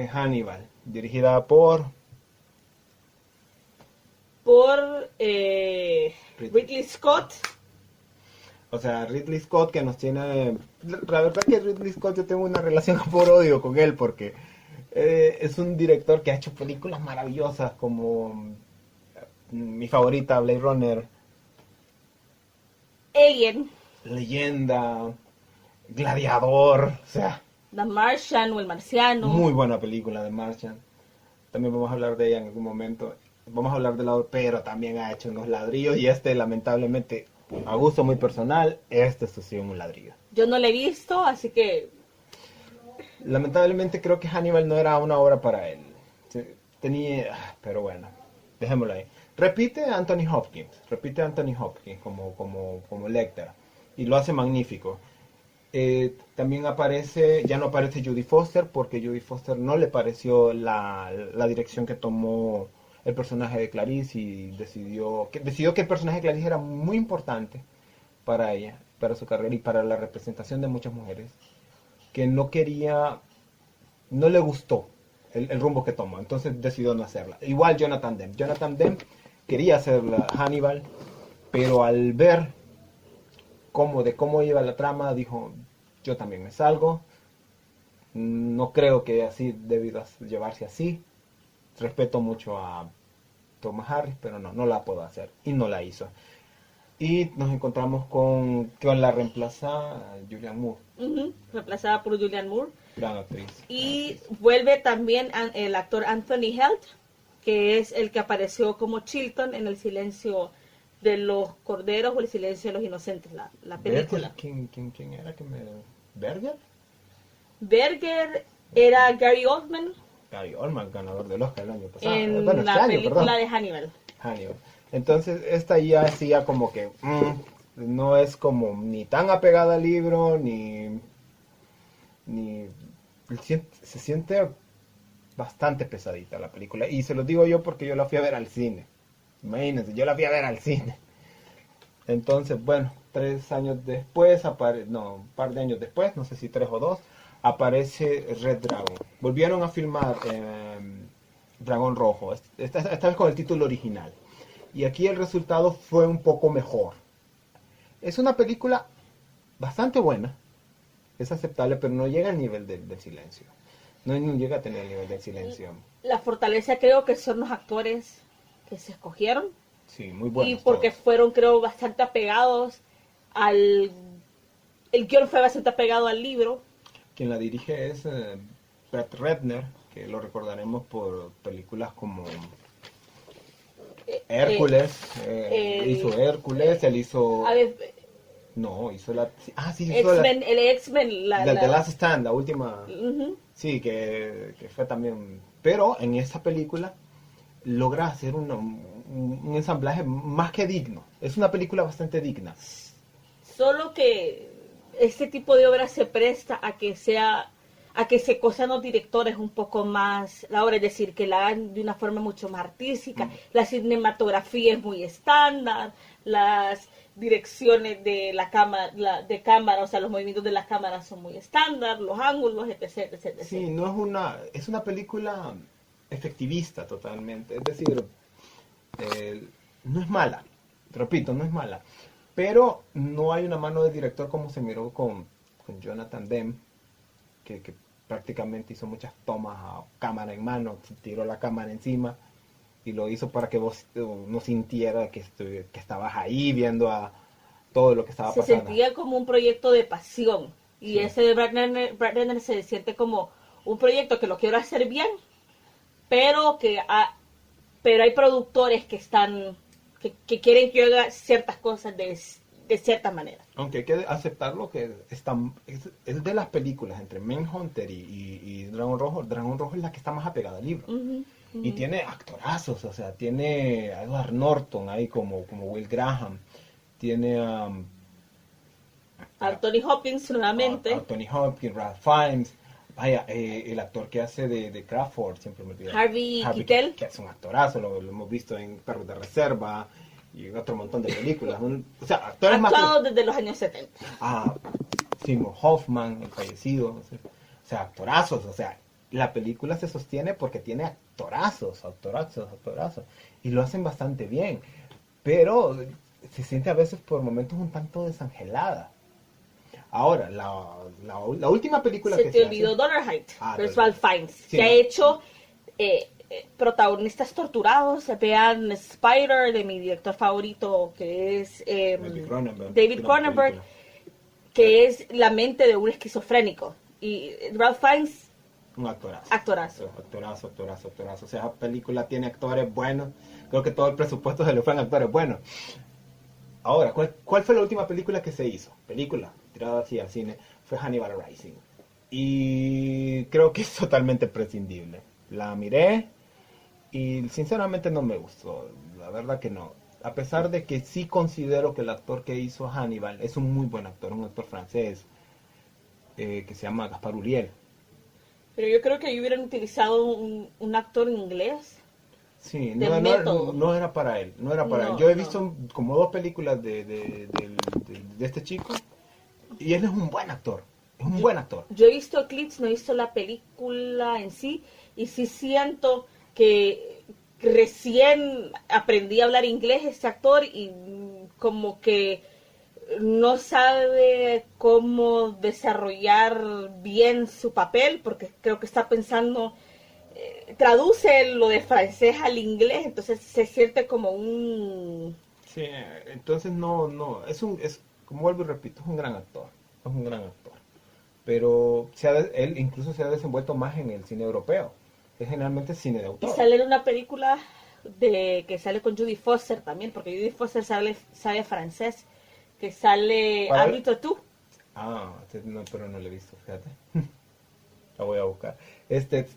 Speaker 1: Hannibal, dirigida por
Speaker 2: Ridley Scott.
Speaker 1: O sea, Ridley Scott, que nos tiene... La verdad que Ridley Scott yo tengo una relación por odio con él, porque es un director que ha hecho películas maravillosas, como mi favorita, Blade Runner,
Speaker 2: Alien,
Speaker 1: Leyenda, Gladiador, o sea...
Speaker 2: The Martian o El Marciano.
Speaker 1: Muy buena película de Martian. También vamos a hablar de ella en algún momento. Vamos a hablar de la, pero también ha hecho unos ladrillos y lamentablemente, a gusto muy personal, esto sí es un ladrillo.
Speaker 2: Yo no la he visto, así que...
Speaker 1: Lamentablemente creo que Hannibal no era una obra para él. Pero bueno, dejémoslo ahí. Repite Anthony Hopkins como Lecter y lo hace magnífico. También ya no aparece Judy Foster porque Judy Foster no le pareció la dirección que tomó el personaje de Clarice y decidió que el personaje de Clarice era muy importante para ella, para su carrera y para la representación de muchas mujeres, que no le gustó el rumbo que tomó, entonces decidió no hacerla. Igual Jonathan Demme quería hacer Hannibal, pero al ver cómo iba la trama, dijo, yo también me salgo, no creo que así debido llevarse así, respeto mucho a Thomas Harris, pero no la puedo hacer, y no la hizo. Y nos encontramos con la reemplaza Julianne Moore.
Speaker 2: Reemplazada por Julianne Moore.
Speaker 1: Gran actriz.
Speaker 2: Y vuelve también el actor Anthony Heald, que es el que apareció como Chilton en El silencio de los corderos o El silencio de los inocentes, la película.
Speaker 1: ¿Quién era ¿Berger?
Speaker 2: Berger era Gary Oldman.
Speaker 1: Gary Oldman, ganador del Oscar el año pasado.
Speaker 2: En la película de Hannibal.
Speaker 1: Entonces, esta ya hacía como que no es como ni tan apegada al libro, ni se siente bastante pesadita la película. Y se lo digo yo porque yo la fui a ver al cine. Imagínense, yo la fui a ver al cine. Entonces, bueno, 3 años después, un par de años después, no sé si 3 o 2, aparece Red Dragon. Volvieron a filmar Dragón Rojo, esta vez con el título original. Y aquí el resultado fue un poco mejor. Es una película bastante buena, es aceptable, pero no llega al nivel del silencio. No llega a tener el nivel del silencio.
Speaker 2: La fortaleza creo que son los actores que se escogieron.
Speaker 1: Sí, muy buenos.
Speaker 2: Y porque
Speaker 1: todos
Speaker 2: fueron, creo, bastante apegados el guión fue bastante apegado al libro.
Speaker 1: Quien la dirige es Brett Ratner, que lo recordaremos por películas como Hércules. Hizo Hércules, él hizo... hizo la...
Speaker 2: X-Men, el X-Men.
Speaker 1: The Last Stand, la última...
Speaker 2: Uh-huh.
Speaker 1: Sí, que fue también... Pero en esta película logra hacer un ensamblaje más que digno. Es una película bastante digna.
Speaker 2: Solo que este tipo de obra se presta a que se cosan los directores un poco más la obra, es decir, que la hagan de una forma mucho más artística. La cinematografía es muy estándar, las direcciones de la cámara, o sea, los movimientos de las cámaras son muy estándar, los ángulos, etc, etc.
Speaker 1: Sí, es una película efectivista totalmente, es decir, no es mala, repito, no es mala, pero no hay una mano de director como se miró con Jonathan Demme, que prácticamente hizo muchas tomas a cámara en mano, tiró la cámara encima y lo hizo para que vos no sintiera que estabas ahí viendo a todo lo que estaba pasando.
Speaker 2: Se sentía como un proyecto de pasión y ese de Brett Ratner se siente como un proyecto que lo quiero hacer bien, pero hay productores que quieren que yo haga ciertas cosas de cierta manera.
Speaker 1: Aunque hay que aceptarlo que es de las películas entre Manhunter y Dragón Rojo es la que está más apegada al libro.
Speaker 2: Ujú,
Speaker 1: Y
Speaker 2: ujú.
Speaker 1: tiene actorazos, o sea, tiene a Edward Norton ahí como Will Graham, tiene
Speaker 2: Anthony Hopkins
Speaker 1: a
Speaker 2: nuevamente,
Speaker 1: Tony Hopkins, Ralph Fiennes, vaya, el actor que hace de Crawford, siempre me olvido.
Speaker 2: Harvey Keitel,
Speaker 1: Que es un actorazo, lo hemos visto en Perros de Reserva y en otro montón de películas. O sea, actores más...
Speaker 2: actuado desde los años 70.
Speaker 1: Ah, Seymour Hoffman, el fallecido, o sea, actorazos, o sea, la película se sostiene porque tiene actorazos, y lo hacen bastante bien, pero se siente a veces por momentos un tanto desangelada. Ahora, la última película
Speaker 2: Se
Speaker 1: que
Speaker 2: te
Speaker 1: se
Speaker 2: olvidó
Speaker 1: hace...
Speaker 2: Dollarhide,
Speaker 1: Ah,
Speaker 2: pero es
Speaker 1: Dollar.
Speaker 2: Ralph Fiennes,
Speaker 1: Sí,
Speaker 2: que ha
Speaker 1: no.
Speaker 2: hecho protagonistas torturados. Spider, de mi director favorito, que es David
Speaker 1: gran
Speaker 2: Cronenberg,
Speaker 1: película.
Speaker 2: que es la mente de un esquizofrénico. Y Ralph Fiennes,
Speaker 1: Un actorazo.
Speaker 2: actorazo.
Speaker 1: Actorazo. O sea, esa película tiene actores buenos. Creo que todo el presupuesto se le fue en actores buenos. Ahora, ¿cuál fue la última película que se hizo? Película, tirada así al cine, fue Hannibal Rising. Y creo que es totalmente prescindible. La miré y sinceramente no me gustó. La verdad que no. A pesar de que sí considero que el actor que hizo Hannibal es un muy buen actor, un actor francés, que se llama Gaspar Ulliel.
Speaker 2: Pero yo creo que ahí hubieran utilizado un actor en inglés
Speaker 1: Sí,
Speaker 2: de método.
Speaker 1: no era para él, no era para él.
Speaker 2: No,
Speaker 1: Yo he
Speaker 2: no.
Speaker 1: visto como dos películas de este chico y él es un buen actor, es un buen actor.
Speaker 2: Yo he visto clips, no he visto la película en sí, y sí siento que recién aprendí a hablar inglés este actor y como que no sabe cómo desarrollar bien su papel, porque creo que está pensando, traduce lo de francés al inglés, entonces se siente como un...
Speaker 1: Sí, entonces es como vuelvo y repito, es un gran actor, es un gran actor. Pero él incluso se ha desenvuelto más en el cine europeo, es generalmente cine de
Speaker 2: Y
Speaker 1: autor.
Speaker 2: sale en una película de que sale con Judy Foster también, porque Judy Foster sabe francés, que sale
Speaker 1: Para
Speaker 2: Henri Tautou.
Speaker 1: no, pero no lo he visto, fíjate. La voy a buscar.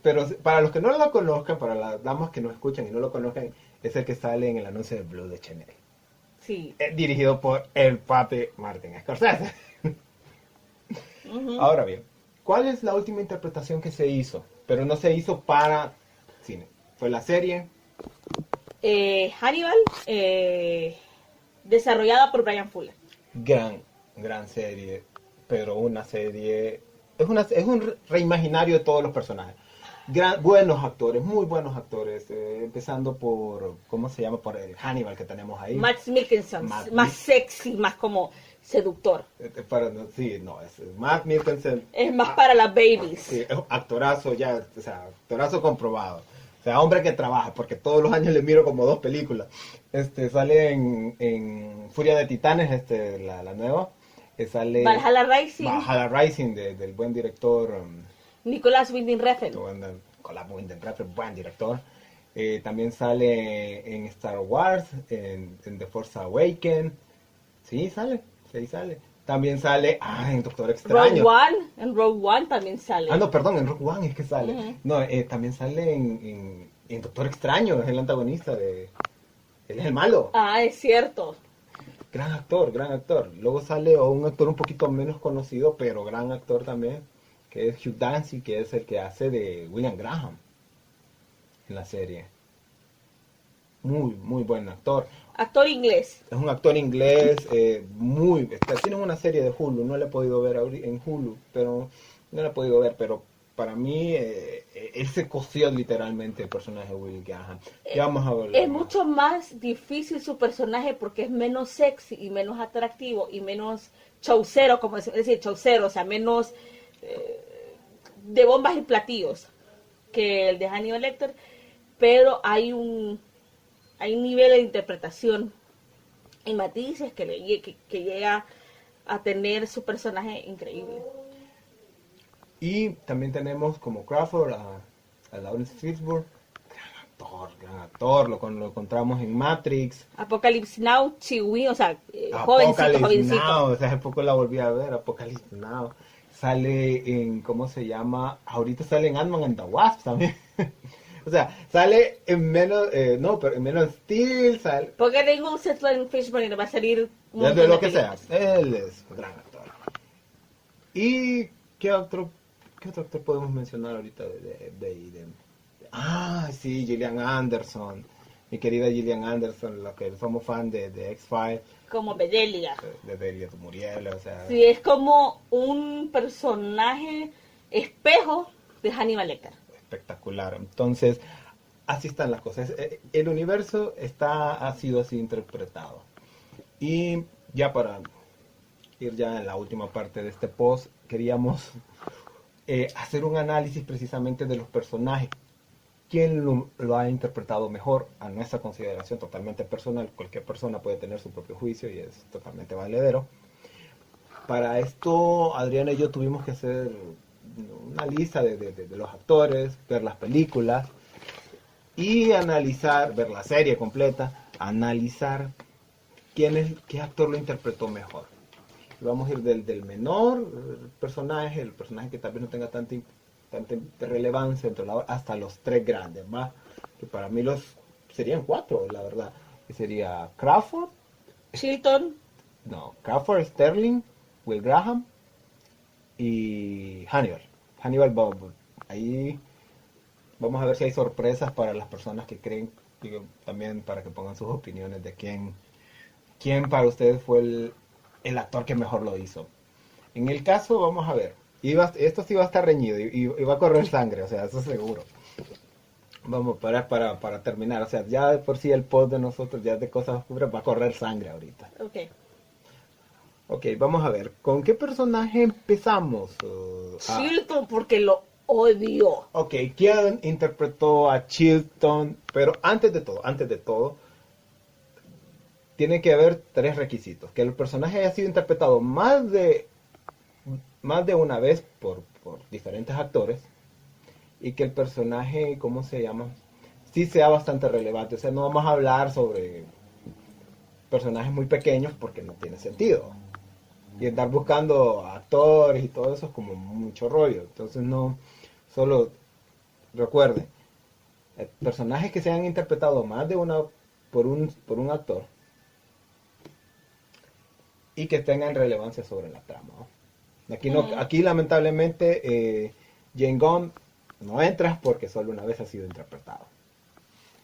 Speaker 1: Pero para los que no lo conozcan, para las damas que nos escuchan y no lo conozcan, es el que sale en el anuncio de Blue de Chanel.
Speaker 2: Sí.
Speaker 1: Dirigido por el papi Martin Scorsese.
Speaker 2: Ujú.
Speaker 1: Ahora bien, ¿cuál es la última interpretación que se hizo? Pero no se hizo para cine. Fue la serie.
Speaker 2: Hannibal, desarrollada por Brian Fuller.
Speaker 1: Gran serie. Pero una serie... Es un reimaginario de todos los personajes. Buenos actores, muy buenos actores. Empezando por, ¿cómo se llama? Por el Hannibal que tenemos ahí.
Speaker 2: Max Mikkelsen,
Speaker 1: Matt
Speaker 2: más sexy, más como seductor.
Speaker 1: Es Matt Mikkelsen.
Speaker 2: Es más para las babies.
Speaker 1: Sí, es un actorazo ya, o sea, actorazo comprobado. O sea, hombre que trabaja, porque todos los años le miro como dos películas. Sale en Furia de Titanes, la nueva. Sale
Speaker 2: Valhalla Rising,
Speaker 1: Valhalla Rising del buen director
Speaker 2: Nicolas Winding Refn.
Speaker 1: Nicolas Winding Refn, buen director. También sale en Star Wars, en The Force Awakens. Sí, sale. También sale en Doctor Extraño.
Speaker 2: En Rogue One también sale.
Speaker 1: No, perdón, en Rogue One es que sale.
Speaker 2: Ujú.
Speaker 1: No, también sale en Doctor Extraño, es el antagonista de... Él es el malo.
Speaker 2: Es cierto.
Speaker 1: Gran actor, gran actor. Luego sale un actor un poquito menos conocido, pero gran actor también, que es Hugh Dancy, que es el que hace de William Graham en la serie. Muy buen actor.
Speaker 2: Actor inglés.
Speaker 1: Es un actor inglés, tiene una serie de Hulu, no la he podido ver en Hulu, pero para mí él se coció literalmente el personaje de Will Graham. Ya vamos a hablar
Speaker 2: Es
Speaker 1: más.
Speaker 2: mucho más difícil su personaje porque es menos sexy y menos atractivo y menos chaucero, como decir, chaucero, o sea, menos de bombas y platillos que el de Hannibal Lecter, pero hay un nivel de interpretación y matices que llega a tener su personaje increíble.
Speaker 1: Y también tenemos como Crawford a Lawrence Fishburne, gran actor, lo encontramos en Matrix,
Speaker 2: Apocalypse Now, Chiwi, o sea, jovencito,
Speaker 1: Apocalypse
Speaker 2: jovencito.
Speaker 1: Now, o sea, hace poco la volví a ver, Apocalypse Now, sale en, ¿cómo se llama? Ahorita sale en Ant-Man and the Wasp también, o sea, sale en menos, no, pero en menos Steel, sale,
Speaker 2: Porque ningún Seth Fishburne le va a salir un
Speaker 1: ya
Speaker 2: montón
Speaker 1: de lo
Speaker 2: de
Speaker 1: que sea,
Speaker 2: películas.
Speaker 1: él es un gran actor. ¿Y qué otro actor podemos mencionar ahorita Ah, sí, Gillian Anderson, mi querida Gillian Anderson, la que somos fan de X-Files,
Speaker 2: Como Bedelia.
Speaker 1: de Delia Muriel, o sea,
Speaker 2: Sí, es como un personaje espejo de Hannibal Lecter.
Speaker 1: espectacular. Entonces, así están las cosas. El universo ha sido así interpretado. Y ya para ir ya en la última parte de este post, queríamos hacer un análisis precisamente de los personajes. ¿Quién lo ha interpretado mejor? A nuestra consideración totalmente personal. Cualquier persona puede tener su propio juicio y es totalmente valedero. Para esto, Adriana y yo tuvimos que hacer una lista de los actores, ver las películas y analizar, ver la serie completa, analizar qué actor lo interpretó mejor. Vamos a ir del menor personaje, el personaje que tal vez no tenga tanta relevancia entre hasta los tres grandes, más que para mí serían cuatro, la verdad, que sería Crawford, Sterling, Will Graham y Hannibal Bob. Ahí vamos a ver si hay sorpresas para las personas que creen, digo, también para que pongan sus opiniones de quién para ustedes fue el actor que mejor lo hizo. En el caso, vamos a ver, esto sí va a estar reñido y va a correr sangre, o sea, eso seguro. Vamos, para terminar, o sea, ya por sí el post de nosotros, ya de cosas oscuras, va a correr sangre ahorita. Ok, vamos a ver, ¿con qué personaje empezamos?
Speaker 2: Chilton, porque lo odio.
Speaker 1: Ok, ¿quién interpretó a Chilton? Pero antes de todo, tiene que haber tres requisitos. Que el personaje haya sido interpretado más de una vez por diferentes actores y que el personaje, ¿cómo se llama? Sí sea bastante relevante. O sea, no vamos a hablar sobre personajes muy pequeños porque no tiene sentido. Y andar buscando actores y todo eso es como mucho rollo. Entonces no, solo recuerden, personajes que se han interpretado más de una por un actor y que tengan relevancia sobre la trama, ¿no? Aquí lamentablemente Jane Gunn no entra porque solo una vez ha sido interpretado.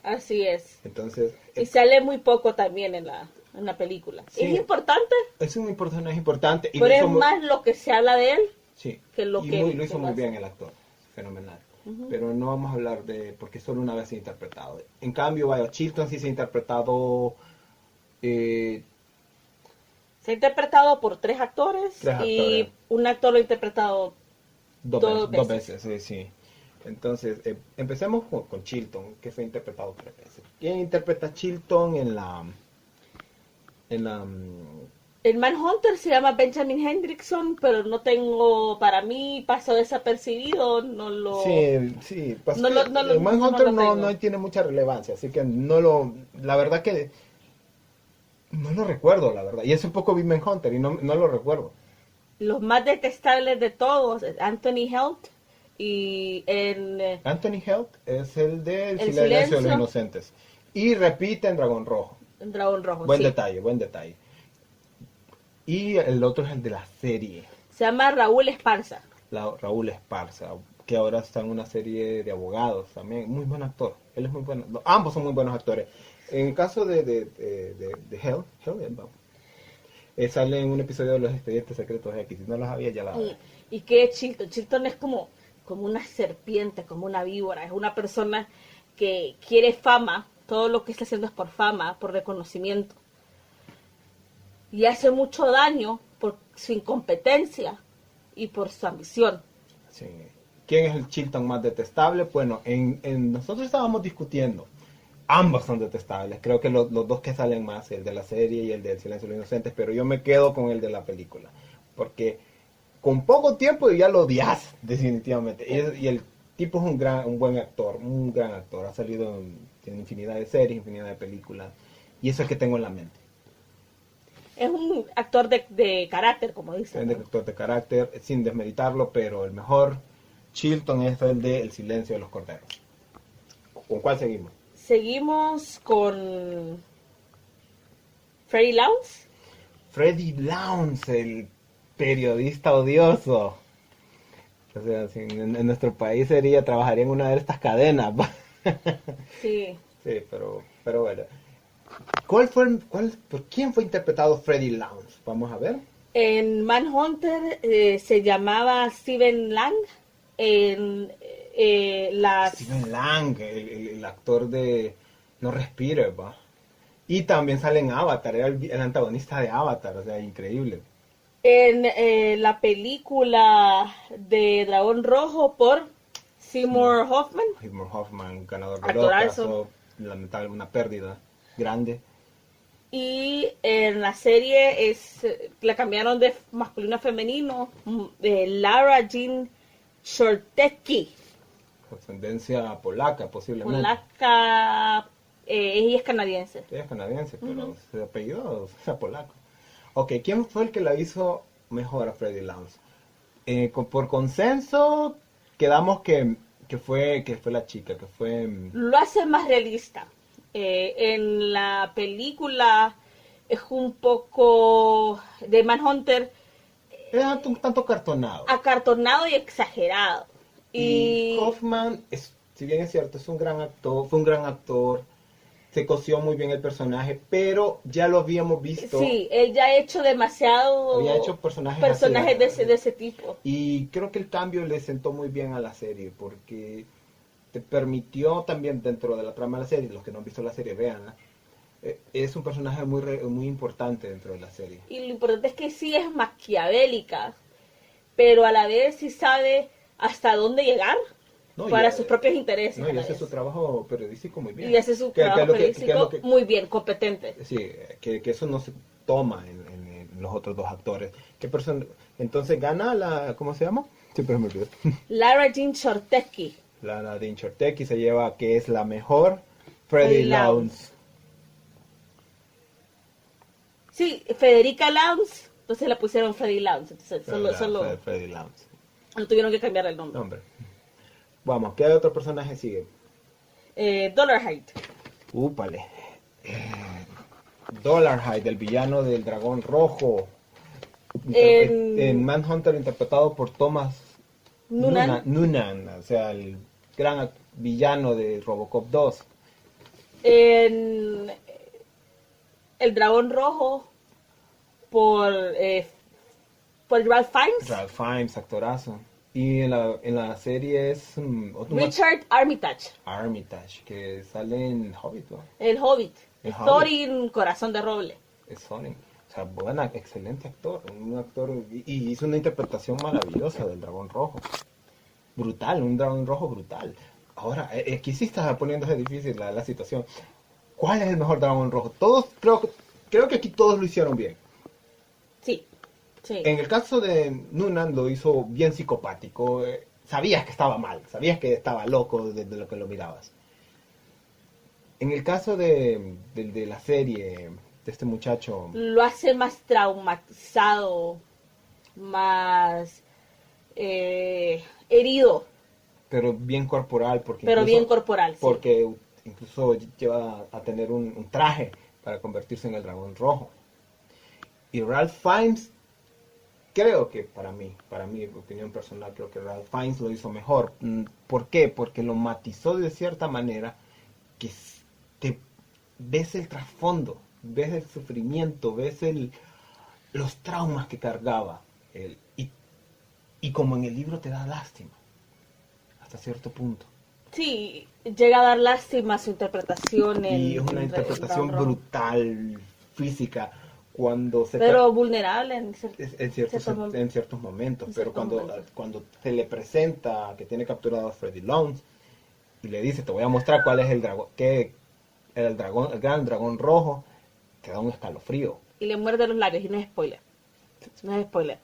Speaker 2: Así es.
Speaker 1: Entonces,
Speaker 2: y sale muy poco también en la película.
Speaker 1: Sí,
Speaker 2: es importante.
Speaker 1: Es un personaje importante. Y
Speaker 2: pero es más lo que se habla de él,
Speaker 1: sí,
Speaker 2: que lo que
Speaker 1: lo hizo muy bien el actor. Fenomenal. Pero no vamos a hablar de porque solo una vez se ha interpretado. En cambio, Chilton sí se ha interpretado. Se
Speaker 2: ha interpretado por tres actores. Y un actor lo ha interpretado dos veces.
Speaker 1: Sí. Entonces, empecemos con Chilton, que se ha interpretado tres veces. ¿Quién interpreta a Chilton
Speaker 2: el Manhunter se llama Benjamin Hendrickson, pero para mí pasó desapercibido, no lo...
Speaker 1: Sí, el Manhunter no tiene mucha relevancia, así que la verdad que no lo recuerdo, la verdad, y es un poco Big Manhunter y no lo recuerdo.
Speaker 2: Los más detestables de todos, Anthony Heald y
Speaker 1: Anthony Heald es el de El Silencio de los Inocentes, y repite en Dragón Rojo. Buen detalle. Y el otro es el de la serie.
Speaker 2: Se llama Raúl Esparza.
Speaker 1: Raúl Esparza, que ahora está en una serie de abogados también. Muy buen actor. Él es muy bueno. Ambos son muy buenos actores. En el caso de Hell, sale en un episodio de Los Expedientes Secretos X. Si no los había, ya la había.
Speaker 2: ¿Y qué es Chilton? Chilton es como una serpiente, como una víbora. Es una persona que quiere fama. Todo lo que está haciendo es por fama, por reconocimiento. Y hace mucho daño por su incompetencia y por su ambición.
Speaker 1: Sí. ¿Quién es el Chilton más detestable? Bueno, nosotros estábamos discutiendo. Ambos son detestables. Creo que los dos que salen más, el de la serie y el de El Silencio de los Inocentes, pero yo me quedo con el de la película. Porque con poco tiempo ya lo odias, definitivamente. Y el tipo es un buen actor, un gran actor. Ha salido en infinidad de series, infinidad de películas. Y eso es el que tengo en la mente.
Speaker 2: Es un actor de carácter, como
Speaker 1: Es
Speaker 2: dicen,
Speaker 1: de
Speaker 2: ¿no?
Speaker 1: actor de carácter, sin desmeritarlo, pero el mejor Chilton es el de El silencio de los corderos. ¿Con cuál seguimos?
Speaker 2: Seguimos con Freddie Lounds.
Speaker 1: Freddie Lounds, el periodista odioso. O sea, si en nuestro país trabajaría en una de estas cadenas.
Speaker 2: Sí.
Speaker 1: Sí, pero bueno. ¿Por quién fue interpretado Freddie Lounds? Vamos a ver.
Speaker 2: En Manhunter se llamaba Steven Lang. En
Speaker 1: Steven Lang, el actor de No Respires, va. Y también sale en Avatar, era el antagonista de Avatar, o sea, increíble.
Speaker 2: en la película de Dragón Rojo por Seymour Hoffman.
Speaker 1: Seymour Hoffman, ganador del
Speaker 2: Actorazo.
Speaker 1: Oscar, lamentable, una pérdida grande.
Speaker 2: Y en la serie la cambiaron de masculino a femenino, de Lara Jean Shortecki.
Speaker 1: Ascendencia polaca, posiblemente.
Speaker 2: Polaca, ella es canadiense.
Speaker 1: Ella es canadiense, pero su apellido es polaco. Ok, ¿quién fue el que la hizo mejor a Freddie Lounds? Por consenso, quedamos que fue la chica, que fue...
Speaker 2: Lo hace más realista. En la película es un poco de Manhunter
Speaker 1: Era un tanto cartonado.
Speaker 2: acartonado y exagerado.
Speaker 1: Y
Speaker 2: Y
Speaker 1: Hoffman, si bien es cierto, fue un gran actor, se coció muy bien el personaje, pero ya lo habíamos visto.
Speaker 2: sí, él ya ha hecho demasiado
Speaker 1: Había hecho personajes
Speaker 2: de ese tipo.
Speaker 1: Y creo que el cambio le sentó muy bien a la serie, porque te permitió también dentro de la trama de la serie, los que no han visto la serie, véanla, es un personaje muy importante dentro de la serie.
Speaker 2: Y lo importante es que sí es maquiavélica, pero a la vez sí sabe hasta dónde llegar
Speaker 1: No,
Speaker 2: para sus propios intereses.
Speaker 1: No,
Speaker 2: a
Speaker 1: y
Speaker 2: la
Speaker 1: hace
Speaker 2: vez.
Speaker 1: su trabajo periodístico muy bien.
Speaker 2: Y hace su
Speaker 1: Que
Speaker 2: trabajo
Speaker 1: es lo que-
Speaker 2: periodístico
Speaker 1: que es lo que-
Speaker 2: muy bien, competente.
Speaker 1: Sí, que eso no se toma en los otros dos actores. ¿Qué persona? Entonces gana ¿cómo se llama? Siempre me olvido.
Speaker 2: Lara Jean Shortecki.
Speaker 1: La Nadine Chortecki se lleva que es la mejor
Speaker 2: Freddie
Speaker 1: Freddie
Speaker 2: Lounds.
Speaker 1: Lounds.
Speaker 2: Sí, Federica Lounds, entonces le pusieron Freddie Lounds. Entonces solo
Speaker 1: Freddie Lounds.
Speaker 2: no tuvieron que cambiar el nombre.
Speaker 1: Nombre. Vamos, ¿qué otro personaje sigue?
Speaker 2: Dollarhide.
Speaker 1: Úpale. Dollarhide, el villano del dragón rojo. En Manhunter interpretado por Thomas Noonan, o sea, el gran villano de Robocop 2.
Speaker 2: En El Dragón Rojo por Ralph Fiennes.
Speaker 1: Ralph Fiennes, actorazo. Y en la serie es
Speaker 2: Richard Armitage,
Speaker 1: Armitage, que sale en Hobbit, ¿no?
Speaker 2: el Hobbit.
Speaker 1: El
Speaker 2: Thorin, Corazón de Roble.
Speaker 1: Es Sonic. O sea, excelente actor. Un actor y hizo una interpretación maravillosa del dragón rojo. Brutal, un dragón rojo brutal. Ahora, aquí sí está poniéndose difícil la situación. ¿Cuál es el mejor dragón rojo? Todos, creo que aquí todos lo hicieron bien.
Speaker 2: Sí, sí.
Speaker 1: En el caso de Noonan lo hizo bien psicopático. Sabías que estaba mal, sabías que estaba loco desde lo que lo mirabas. En el caso de la serie, de este muchacho,
Speaker 2: Lo hace más traumatizado, más herido,
Speaker 1: pero bien corporal, porque
Speaker 2: pero bien corporal. Sí.
Speaker 1: porque incluso lleva a tener un traje para convertirse en el dragón rojo. Y Ralph Fiennes, creo que para mi opinión personal, creo que Ralph Fiennes lo hizo mejor. ¿Por qué? Porque lo matizó de cierta manera que te ves el trasfondo, ves el sufrimiento, ves los traumas que cargaba él. Y como en el libro te da lástima, hasta cierto punto.
Speaker 2: Sí, llega a dar lástima su interpretación.
Speaker 1: Y es una interpretación brutal, física, cuando se...
Speaker 2: Pero vulnerable en
Speaker 1: ciertos momentos. Pero cuando se le presenta que tiene capturado a Freddie Lounds y le dice, te voy a mostrar cuál es el dragón, el gran dragón rojo, te da un escalofrío.
Speaker 2: Y le muerde los labios, y no es spoiler. No es spoiler.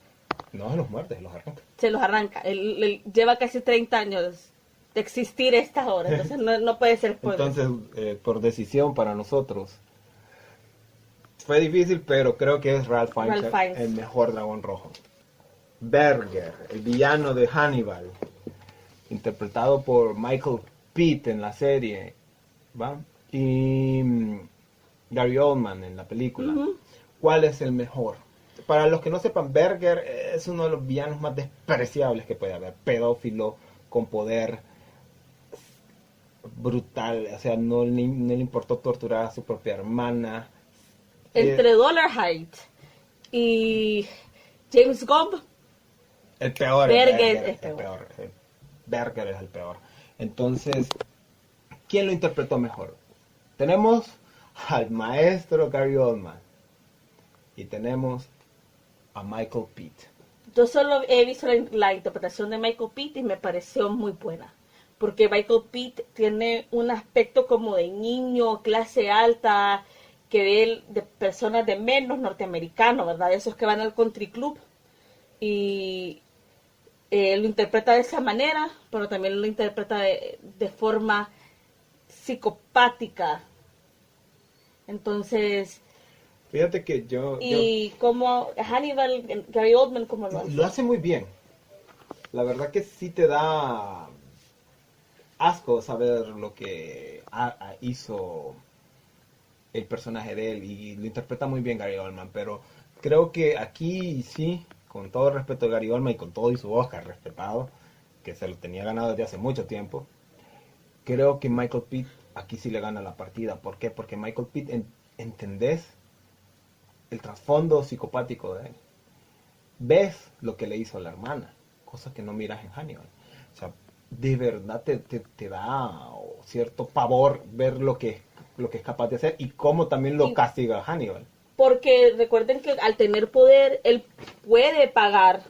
Speaker 1: No se los muerde, se los arranca.
Speaker 2: Se los arranca. Él lleva casi 30 años existir a esta hora, entonces no puede ser spoiler.
Speaker 1: Entonces, por decisión para nosotros, fue difícil, pero creo que es Ralph Fiennes el mejor dragón rojo. Berger, el villano de Hannibal, interpretado por Michael Pitt en la serie, ¿va? Y Gary Oldman en la película. ¿Cuál es el mejor? Para los que no sepan, Berger es uno de los villanos más despreciables que puede haber. Pedófilo, con poder brutal, o sea, no le importó torturar a su propia hermana.
Speaker 2: Entre Dollarhide y James Gunn,
Speaker 1: el peor.
Speaker 2: Berger es peor.
Speaker 1: Berger es el peor. Entonces, ¿quién lo interpretó mejor? Tenemos al maestro Gary Oldman y tenemos a Michael Pitt.
Speaker 2: Yo solo he visto la interpretación de Michael Pitt y me pareció muy buena. Porque Michael Pitt tiene un aspecto como de niño, clase alta, que ve de personas de menos norteamericanos, ¿verdad? Esos que van al country club. Y lo interpreta de esa manera, pero también lo interpreta de forma psicopática. Entonces...
Speaker 1: Fíjate que yo
Speaker 2: como Hannibal, Gary Oldman, como lo hace.
Speaker 1: Lo hace muy bien. La verdad que sí te da asco saber lo que hizo el personaje de él, y lo interpreta muy bien Gary Oldman, pero creo que aquí sí, con todo el respeto de Gary Oldman y con todo y su Oscar respetado, que se lo tenía ganado desde hace mucho tiempo, creo que Michael Pitt aquí sí le gana la partida. ¿Por qué? Porque Michael Pitt entendés el trasfondo psicopático de él. Ves lo que le hizo a la hermana, cosa que no miras en Hannibal. O sea, de verdad te da cierto pavor ver lo que es capaz de hacer y cómo también lo castiga a Hannibal.
Speaker 2: Porque recuerden que al tener poder, él puede pagar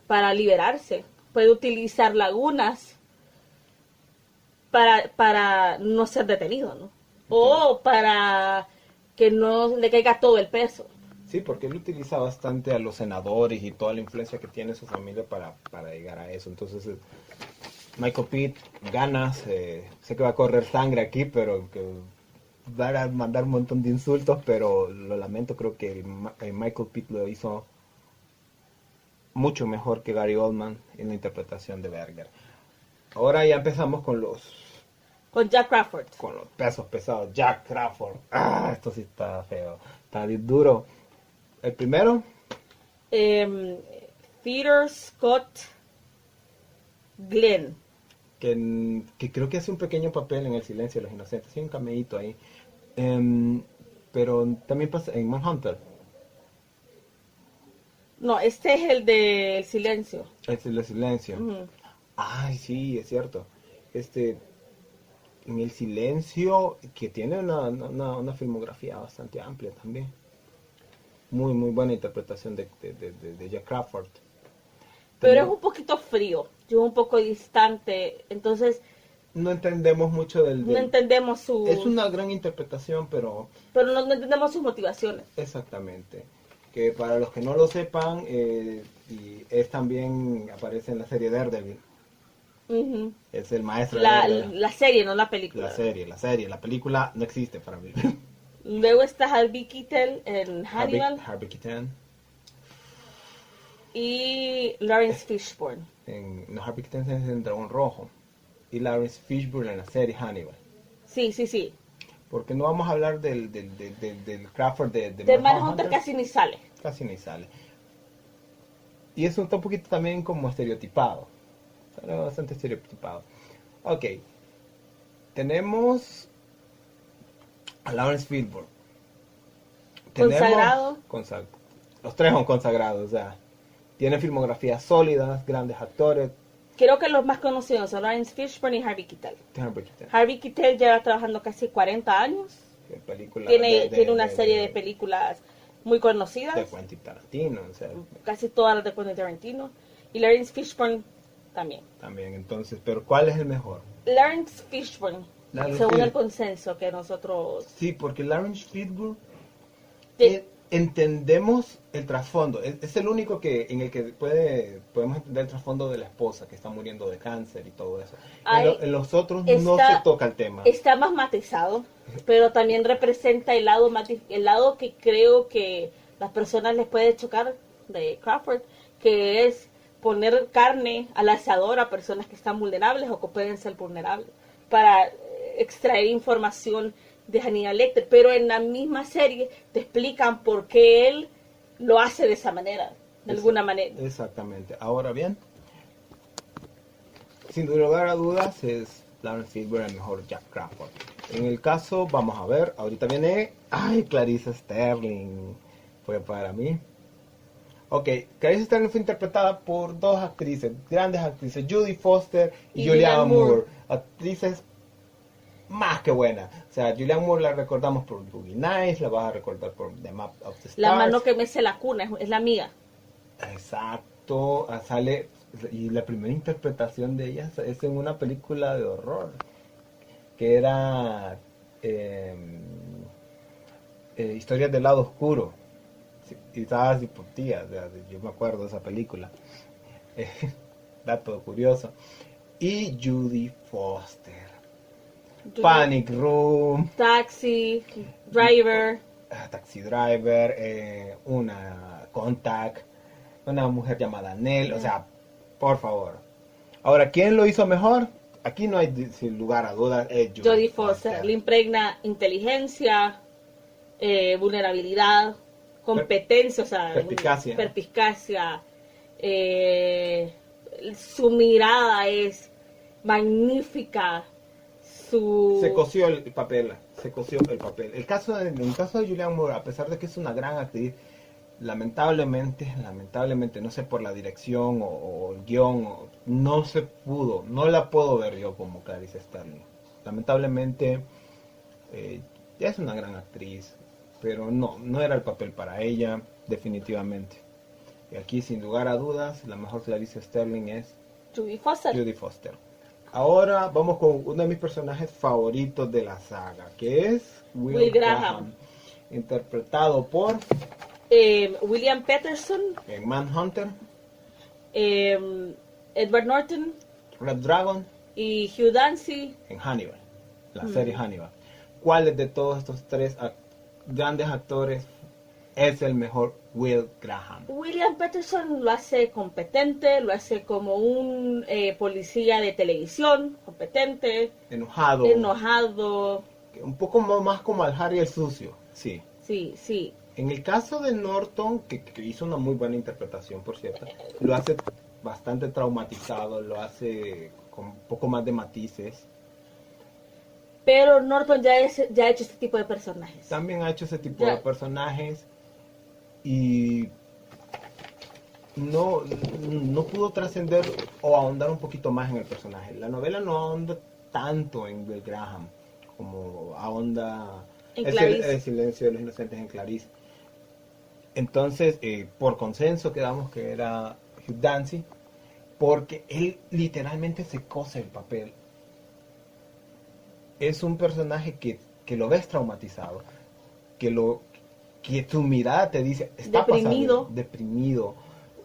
Speaker 2: para liberarse. Puede utilizar lagunas para no ser detenido, ¿no? O para que no le caiga todo el peso.
Speaker 1: Sí, porque él utiliza bastante a los senadores y toda la influencia que tiene su familia para llegar a eso. Entonces, Michael Pitt, ganas, sé que va a correr sangre aquí, pero que va a mandar un montón de insultos, pero lo lamento, creo que Michael Pitt lo hizo mucho mejor que Gary Oldman en la interpretación de Berger. Ahora ya empezamos con
Speaker 2: Jack Crawford.
Speaker 1: Con los pesos pesados. Jack Crawford. Esto sí está feo. Está duro. El primero.
Speaker 2: Peter Scott Glenn.
Speaker 1: Que creo que hace un pequeño papel en El silencio de los inocentes. Sí, un cameíto ahí. Pero también pasa en Manhunter.
Speaker 2: No, este es el de El silencio.
Speaker 1: Es el de silencio.
Speaker 2: Uh-huh.
Speaker 1: Ay, sí, es cierto. En El silencio, que tiene una filmografía bastante amplia también. Muy, muy buena interpretación de Jack Crawford.
Speaker 2: Pero es un poquito frío, yo un poco distante, entonces...
Speaker 1: No entendemos mucho
Speaker 2: No entendemos su...
Speaker 1: Es una gran interpretación, pero...
Speaker 2: Pero no entendemos sus motivaciones.
Speaker 1: Exactamente. Que para los que no lo sepan, y es también, aparece en la serie Daredevil.
Speaker 2: Uh-huh.
Speaker 1: Es el maestro
Speaker 2: la serie, no la película.
Speaker 1: La película no existe para mí.
Speaker 2: Luego está Harvey Keitel en Hannibal.
Speaker 1: Harvey Keitel.
Speaker 2: Y Lawrence Fishburne.
Speaker 1: Harvey Keitel es en Dragón Rojo. Y Lawrence Fishburne en la serie Hannibal.
Speaker 2: Sí.
Speaker 1: Porque no vamos a hablar del Crawford
Speaker 2: de Manhunter casi ni sale.
Speaker 1: Casi ni sale. Y eso está un poquito también como estereotipado. Está bastante estereotipado. Ok. Tenemos a Lawrence Fishburne.
Speaker 2: Consagrado.
Speaker 1: Los tres son consagrados. O sea, tienen filmografías sólidas, grandes actores.
Speaker 2: Creo que los más conocidos son Lawrence Fishburne y Harvey Keitel. Harvey Keitel lleva trabajando casi 40 años. Tiene una serie de películas muy conocidas.
Speaker 1: De Quentin Tarantino. O sea,
Speaker 2: casi todas las de Quentin Tarantino. Y Lawrence Fishburne también.
Speaker 1: Entonces, pero ¿cuál es el mejor?
Speaker 2: Lawrence Fishburne, según el consenso que nosotros...
Speaker 1: Sí, porque Lawrence Fishburne entendemos el trasfondo. Es el único que en el que podemos entender el trasfondo de la esposa que está muriendo de cáncer y todo eso. En los otros no se toca el tema.
Speaker 2: Está más matizado, pero también representa el lado que creo que las personas les puede chocar de Crawford, que es poner carne al asador a personas que están vulnerables o que pueden ser vulnerables para extraer información de Hannibal Lecter, pero en la misma serie te explican por qué él lo hace de esa manera, de alguna manera.
Speaker 1: Exactamente. Ahora bien, sin lugar a dudas es Lawrence Silver el mejor Jack Crawford. En el caso, vamos a ver, ahorita viene, Clarice Sterling fue para mí. Ok, Clarice Sterling fue interpretada por dos actrices, grandes actrices, Judy Foster y Julianne Moore, actrices más que buena. O sea, Julianne Moore la recordamos por Boogie Nights, la vas a recordar por The Map of the Stars.
Speaker 2: La mano que mece la cuna, es la amiga.
Speaker 1: Exacto, sale, y la primera interpretación de ella es en una película de horror, que era Historias del lado oscuro. Y estaba así por tía, yo me acuerdo de esa película. Dato curioso. Y Judy Foster. Panic Room,
Speaker 2: Taxi Driver,
Speaker 1: una Contact, una mujer llamada Nell, o sea, por favor. Ahora, ¿quién lo hizo mejor? Aquí no hay sin lugar a dudas, es
Speaker 2: Jodie Foster. Le impregna inteligencia, vulnerabilidad, competencia, o sea, perspicacia. Su mirada es magnífica.
Speaker 1: Se coció el papel. En el caso de Julianne Moore, a pesar de que es una gran actriz, lamentablemente, no sé, por la dirección o el guión, no se pudo, no la puedo ver yo como Clarice Sterling. Lamentablemente, ya es una gran actriz, pero no era el papel para ella, definitivamente. Y aquí, sin lugar a dudas, la mejor Clarice Sterling es
Speaker 2: Judy
Speaker 1: Foster. Ahora vamos con uno de mis personajes favoritos de la saga, que es Will Graham, interpretado por
Speaker 2: William Peterson
Speaker 1: en Manhunter,
Speaker 2: Edward Norton,
Speaker 1: Red Dragon
Speaker 2: y Hugh Dancy
Speaker 1: en Hannibal, la serie Hannibal. ¿Cuál de todos estos tres grandes actores es el mejor Will Graham?
Speaker 2: William Peterson lo hace competente, lo hace como un policía de televisión, competente, enojado,
Speaker 1: un poco más como al Harry el sucio, sí.
Speaker 2: Sí.
Speaker 1: En el caso de Norton, que hizo una muy buena interpretación, por cierto, lo hace bastante traumatizado, lo hace con un poco más de matices.
Speaker 2: Pero Norton ya ha hecho este tipo de personajes.
Speaker 1: También ha hecho ese tipo de personajes. Y no pudo trascender o ahondar un poquito más en el personaje. La novela no ahonda tanto en Will Graham como ahonda
Speaker 2: en
Speaker 1: el silencio de los inocentes en Clarice. Entonces, por consenso quedamos que era Hugh Dancy, porque él literalmente se cose el papel. Es un personaje que lo ves traumatizado, que tu mirada te dice, está deprimido,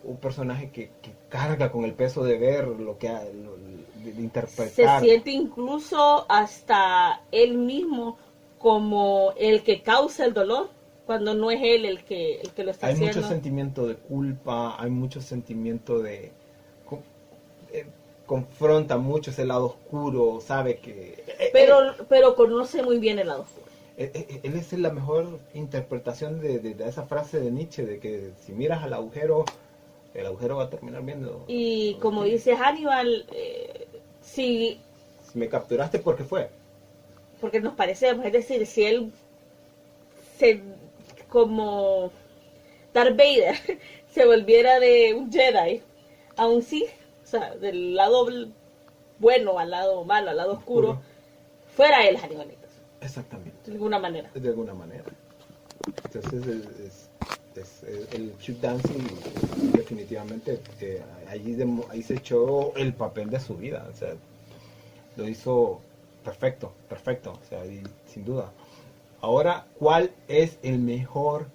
Speaker 1: un personaje que carga con el peso de ver de interpretar.
Speaker 2: Se siente incluso hasta él mismo como el que causa el dolor, cuando no es él el que lo está haciendo.
Speaker 1: Hay mucho sentimiento de culpa, hay mucho sentimiento de... confronta mucho ese lado oscuro, sabe que...
Speaker 2: Pero conoce muy bien el lado oscuro.
Speaker 1: Él es la mejor interpretación de esa frase de Nietzsche, de que si miras al agujero, el agujero va a terminar viendo.
Speaker 2: Y como dice Hannibal, si
Speaker 1: me capturaste, ¿por qué fue?
Speaker 2: Porque nos parecemos, es decir, si él como Darth Vader se volviera de un Jedi a un Sith, o sea, del lado bueno al lado malo, al lado oscuro. Fuera él Hannibal Lecter.
Speaker 1: Exactamente.
Speaker 2: De alguna manera.
Speaker 1: Entonces el Hugh Dancy definitivamente ahí se echó el papel de su vida, o sea, lo hizo perfecto, o sea, sin duda. Ahora, ¿cuál es el mejor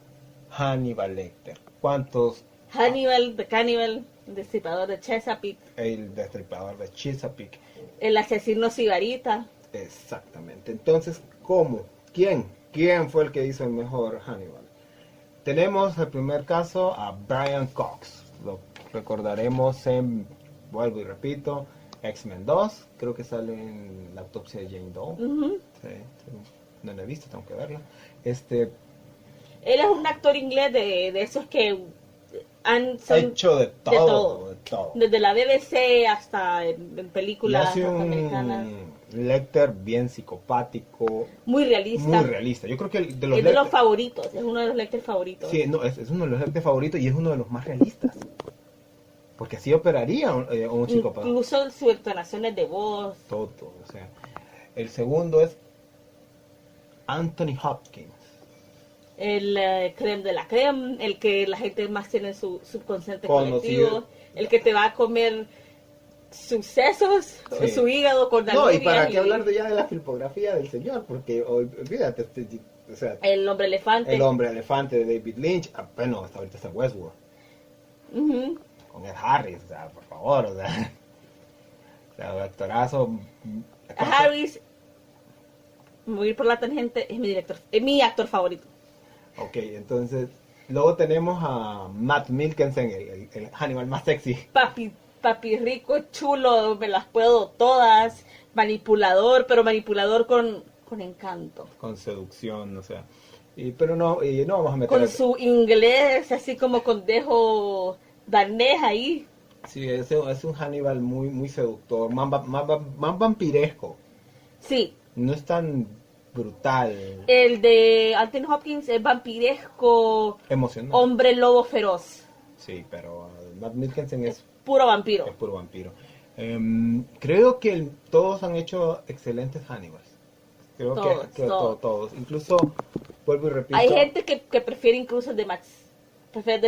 Speaker 1: Hannibal Lecter. ¿Cuántos?
Speaker 2: Hannibal, The Cannibal, el destripador de Chesapeake,
Speaker 1: El destripador de Chesapeake.
Speaker 2: el asesino Sibarita.
Speaker 1: Exactamente. Entonces, ¿cómo? ¿Quién? ¿Quién fue el que hizo el mejor Hannibal? Tenemos el primer caso a Brian Cox. Lo recordaremos en, vuelvo y repito, X-Men 2. Creo que sale en la autopsia de Jane Doe.
Speaker 2: Ujú.
Speaker 1: Sí, sí. No la he visto, tengo que verla.
Speaker 2: Él es un actor inglés de esos que
Speaker 1: Ha
Speaker 2: son
Speaker 1: hecho de todo, de todo.
Speaker 2: desde la BBC hasta en
Speaker 1: Y
Speaker 2: películas
Speaker 1: hace
Speaker 2: norteamericanas.
Speaker 1: un Lecter bien psicopático,
Speaker 2: Muy realista.
Speaker 1: muy realista. Yo creo que de los
Speaker 2: Es de los
Speaker 1: Lecter-
Speaker 2: favoritos, es uno de los Lecter favoritos.
Speaker 1: sí, no, es uno de los Lecter favoritos y es uno de los más realistas. Porque así operaría un psicópata.
Speaker 2: Incluso sus entonaciones de voz.
Speaker 1: Todo, o sea. El segundo es Anthony Hopkins.
Speaker 2: El creme de la creme, el que la gente más tiene en su subconsciente
Speaker 1: Conocido.
Speaker 2: colectivo, el que te va a comer sus sesos,
Speaker 1: Sí.
Speaker 2: su hígado con
Speaker 1: No,
Speaker 2: alubias
Speaker 1: y para qué hablar ya de la filmografía del señor, porque olvídate, o sea,
Speaker 2: el hombre elefante.
Speaker 1: El hombre elefante de David Lynch, bueno, hasta ahorita está Westworld,
Speaker 2: Ujú.
Speaker 1: con Ed Harris, o sea, por favor, o sea, actorazo.
Speaker 2: Harris, morir por la tangente, es mi director, es mi actor favorito.
Speaker 1: Ok, entonces, luego tenemos a Matt Mikkelsen, el Hannibal más sexy.
Speaker 2: Papi rico, chulo, me las puedo todas, manipulador, pero manipulador con encanto.
Speaker 1: Con seducción, o sea. Pero no vamos a meter.
Speaker 2: Con su inglés, así como con dejo danés ahí.
Speaker 1: Sí, es un Hannibal muy, muy seductor, más vampiresco.
Speaker 2: Sí,
Speaker 1: No es tan brutal,
Speaker 2: el de Anthony Hopkins es vampiresco,
Speaker 1: emocional.
Speaker 2: hombre lobo feroz,
Speaker 1: Sí, pero Matt Mikkelsen es
Speaker 2: puro vampiro.
Speaker 1: puro vampiro. Creo que todos han hecho excelentes Hannibals. Creo
Speaker 2: Todos,
Speaker 1: que
Speaker 2: todos.
Speaker 1: todos. Incluso, vuelvo y repito.
Speaker 2: Hay gente que prefiere incluso el de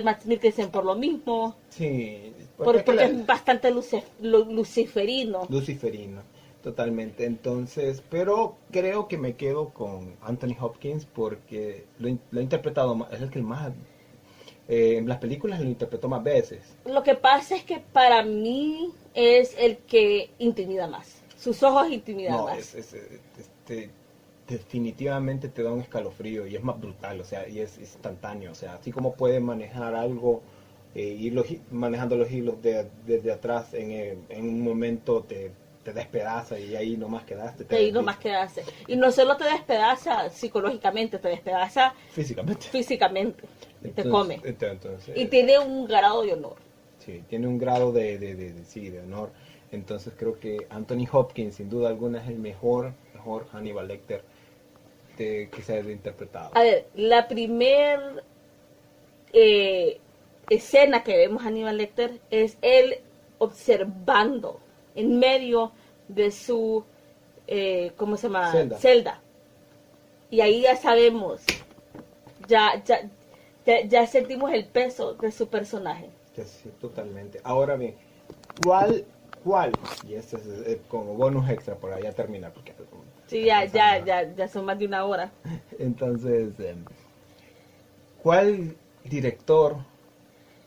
Speaker 2: Matt Mikkelsen por lo mismo,
Speaker 1: Sí,
Speaker 2: porque es bastante luciferino.
Speaker 1: luciferino, totalmente. Entonces, pero creo que me quedo con Anthony Hopkins porque lo ha interpretado más, es el que más, en las películas lo interpretó más veces.
Speaker 2: Lo que pasa es que para mí es el que intimida más. Sus ojos intimidan
Speaker 1: No,
Speaker 2: más.
Speaker 1: definitivamente te da un escalofrío y es más brutal, o sea, y es instantáneo, o sea, así como puede manejar algo, manejando los hilos desde atrás, en un momento te despedaza y ahí nomás quedaste.
Speaker 2: De ahí nomás quedarse. Y no solo te despedaza psicológicamente, te despedaza
Speaker 1: Físicamente.
Speaker 2: físicamente. Y te come.
Speaker 1: Entonces,
Speaker 2: Y tiene un grado de honor.
Speaker 1: sí, tiene un grado de honor. Entonces creo que Anthony Hopkins, sin duda alguna, es el mejor Hannibal Lecter que se haya interpretado.
Speaker 2: A ver, la primer escena que vemos a Hannibal Lecter es él observando en medio de su, ¿cómo se llama?
Speaker 1: Celda.
Speaker 2: Y ahí ya sabemos, ya sentimos el peso de su personaje.
Speaker 1: Sí, totalmente. Ahora bien, ¿cuál? Y este es como bonus extra por allá terminar, porque
Speaker 2: Sí, ya son más de una hora.
Speaker 1: entonces, ¿cuál director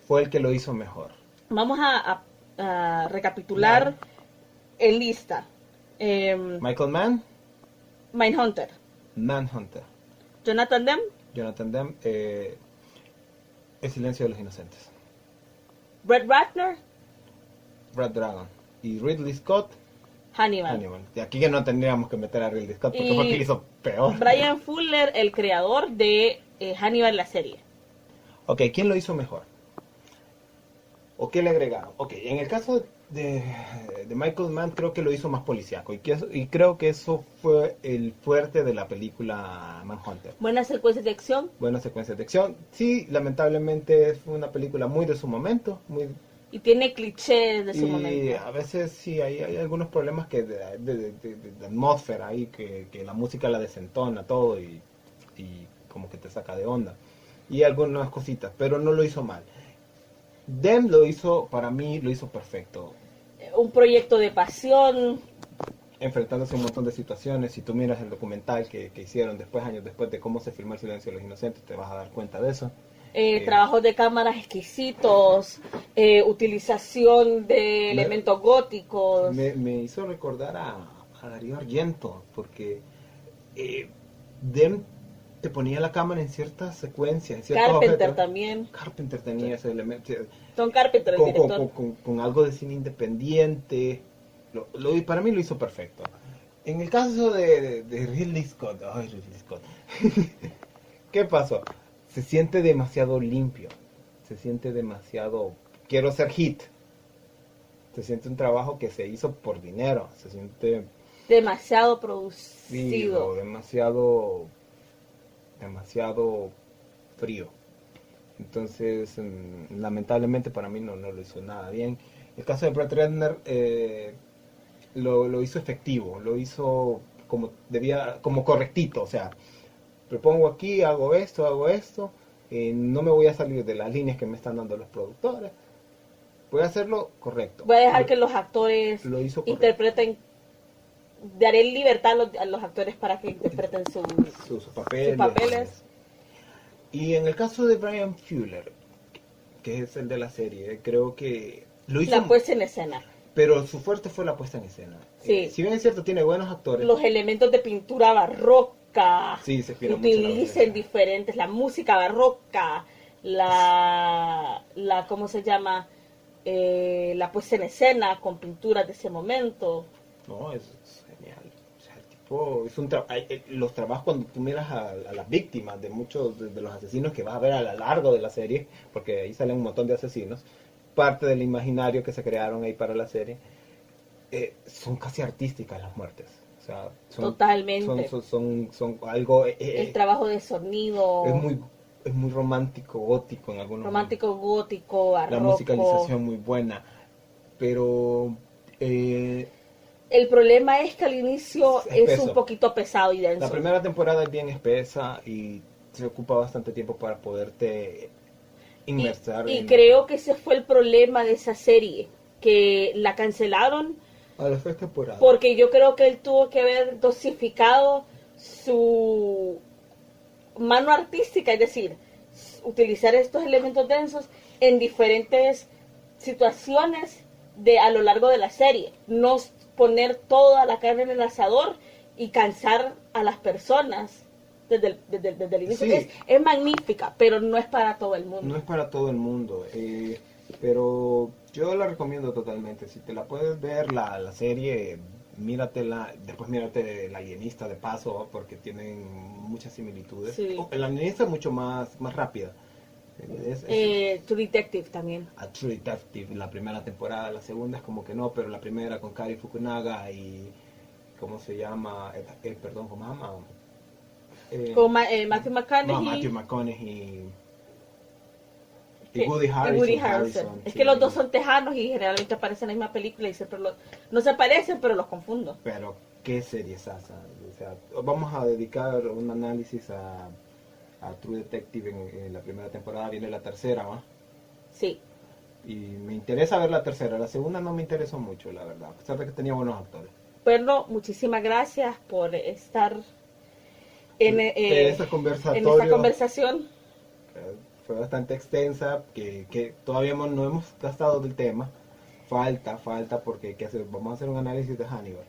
Speaker 1: fue el que lo hizo mejor?
Speaker 2: Vamos a recapitular en lista.
Speaker 1: Michael Mann,
Speaker 2: Mindhunter,
Speaker 1: Manhunter,
Speaker 2: Jonathan Demme,
Speaker 1: Jonathan Demme, El silencio de los inocentes,
Speaker 2: Brett Ratner,
Speaker 1: Red Dragon y Ridley Scott,
Speaker 2: Hannibal.
Speaker 1: Hannibal. Y aquí que no tendríamos que meter a Ridley Scott porque
Speaker 2: Y
Speaker 1: fue el que lo hizo peor.
Speaker 2: Brian Fuller, el creador de Hannibal la serie.
Speaker 1: Ok, ¿quién lo hizo mejor? ¿O qué le agregaron? Ok, en el caso de Michael Mann creo que lo hizo más policíaco y creo que eso fue el fuerte de la película Manhunter.
Speaker 2: Buenas secuencias de acción
Speaker 1: Buenas secuencias de acción. Sí, lamentablemente fue una película muy de su momento, muy
Speaker 2: y tiene clichés de su
Speaker 1: y
Speaker 2: momento.
Speaker 1: a veces sí hay algunos problemas que de atmósfera ahí, que la música la desentona todo y como que te saca de onda. Y algunas cositas, pero no lo hizo mal. Dem lo hizo, para mí, lo hizo perfecto.
Speaker 2: Un proyecto de pasión.
Speaker 1: Enfrentándose a un montón de situaciones. Si tú miras el documental que hicieron después, años después, de cómo se filmó El silencio de los inocentes, te vas a dar cuenta de eso.
Speaker 2: Trabajos de cámaras exquisitos, utilización de elementos góticos.
Speaker 1: Me hizo recordar a Darío Argento, porque Dem te ponía la cámara en ciertas secuencias, en ciertos
Speaker 2: Carpenter
Speaker 1: objetos.
Speaker 2: también.
Speaker 1: Carpenter tenía ese elemento.
Speaker 2: Tom Carpenter, el director.
Speaker 1: Con algo de cine independiente. Y para mí lo hizo perfecto. En el caso de Ridley Scott, ay, Ridley Scott, ¿qué pasó? Se siente demasiado limpio, se siente demasiado, quiero ser hit, se siente un trabajo que se hizo por dinero, se siente
Speaker 2: demasiado producido,
Speaker 1: demasiado frío. Entonces, lamentablemente para mí no lo hizo nada bien. El caso de Brett Ratner lo hizo efectivo, lo hizo como correctito, o sea, propongo aquí, hago esto, no me voy a salir de las líneas que me están dando los productores, voy a hacerlo correcto.
Speaker 2: Voy a dejar que los actores
Speaker 1: lo hizo
Speaker 2: interpreten, daré libertad a los actores para que interpreten sus papeles.
Speaker 1: Y en el caso de Brian Fuller, que es el de la serie, creo que lo hizo...
Speaker 2: La puesta en escena.
Speaker 1: Pero su fuerte fue la puesta en escena.
Speaker 2: Sí.
Speaker 1: Si bien es cierto, tiene buenos actores.
Speaker 2: Los elementos de pintura barroca.
Speaker 1: Sí, se inspira
Speaker 2: utilicen diferentes, la música barroca, la ¿cómo se llama? La puesta en escena con pinturas de ese momento.
Speaker 1: No, es genial. O sea, el tipo, es los trabajos cuando tú miras a las víctimas de muchos de los asesinos que vas a ver a lo largo de la serie, porque ahí salen un montón de asesinos, parte del imaginario que se crearon ahí para la serie, son casi artísticas las muertes. O sea,
Speaker 2: totalmente.
Speaker 1: Son algo...
Speaker 2: el trabajo de sonido...
Speaker 1: Es muy romántico, gótico en algunos
Speaker 2: romántico,
Speaker 1: momentos.
Speaker 2: gótico, barroco.
Speaker 1: La musicalización muy buena. Pero...
Speaker 2: el problema es que al inicio es un poquito pesado y denso.
Speaker 1: La primera temporada es bien espesa y se ocupa bastante tiempo para poderte inmersar.
Speaker 2: Y creo que ese fue el problema de esa serie, que la cancelaron
Speaker 1: a las 3 temporadas.
Speaker 2: Porque yo creo que él tuvo que haber dosificado su mano artística, es decir, utilizar estos elementos densos en diferentes situaciones a lo largo de la serie. No poner toda la carne en el asador y cansar a las personas desde el inicio.
Speaker 1: Sí.
Speaker 2: Es magnífica, pero no es para todo el mundo.
Speaker 1: No es para todo el mundo, pero yo la recomiendo totalmente. Si te la puedes ver, la serie, míratela, después mírate La Alienista de paso, porque tienen muchas similitudes.
Speaker 2: Sí.
Speaker 1: La Alienista es mucho más rápida.
Speaker 2: True Detective también.
Speaker 1: A True Detective, la primera temporada, la segunda es como que no, pero la primera con Kari Fukunaga y ¿cómo se llama? Perdón, ¿cómo se llama?
Speaker 2: Con Matthew McConaughey.
Speaker 1: No, Matthew McConaughey y Woody Harrelson.
Speaker 2: Es
Speaker 1: sí.
Speaker 2: que los dos son tejanos y generalmente aparecen en la misma película y siempre no se parecen, pero los confundo.
Speaker 1: Pero qué serie es esa. O sea, vamos a dedicar un análisis a True Detective en la primera temporada, viene la tercera, ¿va?
Speaker 2: Sí.
Speaker 1: Y me interesa ver la tercera, la segunda no me interesó mucho, la verdad, a pesar de que tenía buenos actores.
Speaker 2: Bueno, muchísimas gracias por estar en
Speaker 1: esta
Speaker 2: conversación.
Speaker 1: Fue bastante extensa, que todavía no hemos gastado del tema. Falta, porque vamos a hacer un análisis de Hannibal.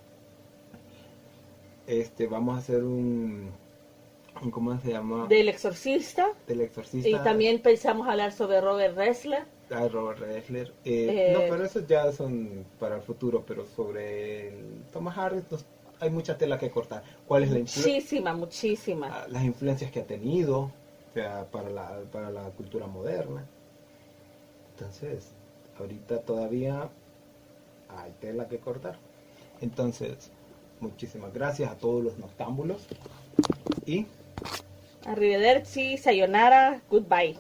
Speaker 1: Vamos a hacer ¿cómo se llama?
Speaker 2: Del Exorcista. Y también pensamos hablar sobre Robert Ressler.
Speaker 1: Robert Ressler. No, pero eso ya son para el futuro, pero sobre Thomas Harris hay mucha tela que cortar. ¿Cuál es la influencia?
Speaker 2: Muchísima.
Speaker 1: Las influencias que ha tenido, o sea, para la cultura moderna. Entonces, ahorita todavía hay tela que cortar. Entonces, muchísimas gracias a todos los noctámbulos y
Speaker 2: Arrivederci, sayonara, goodbye.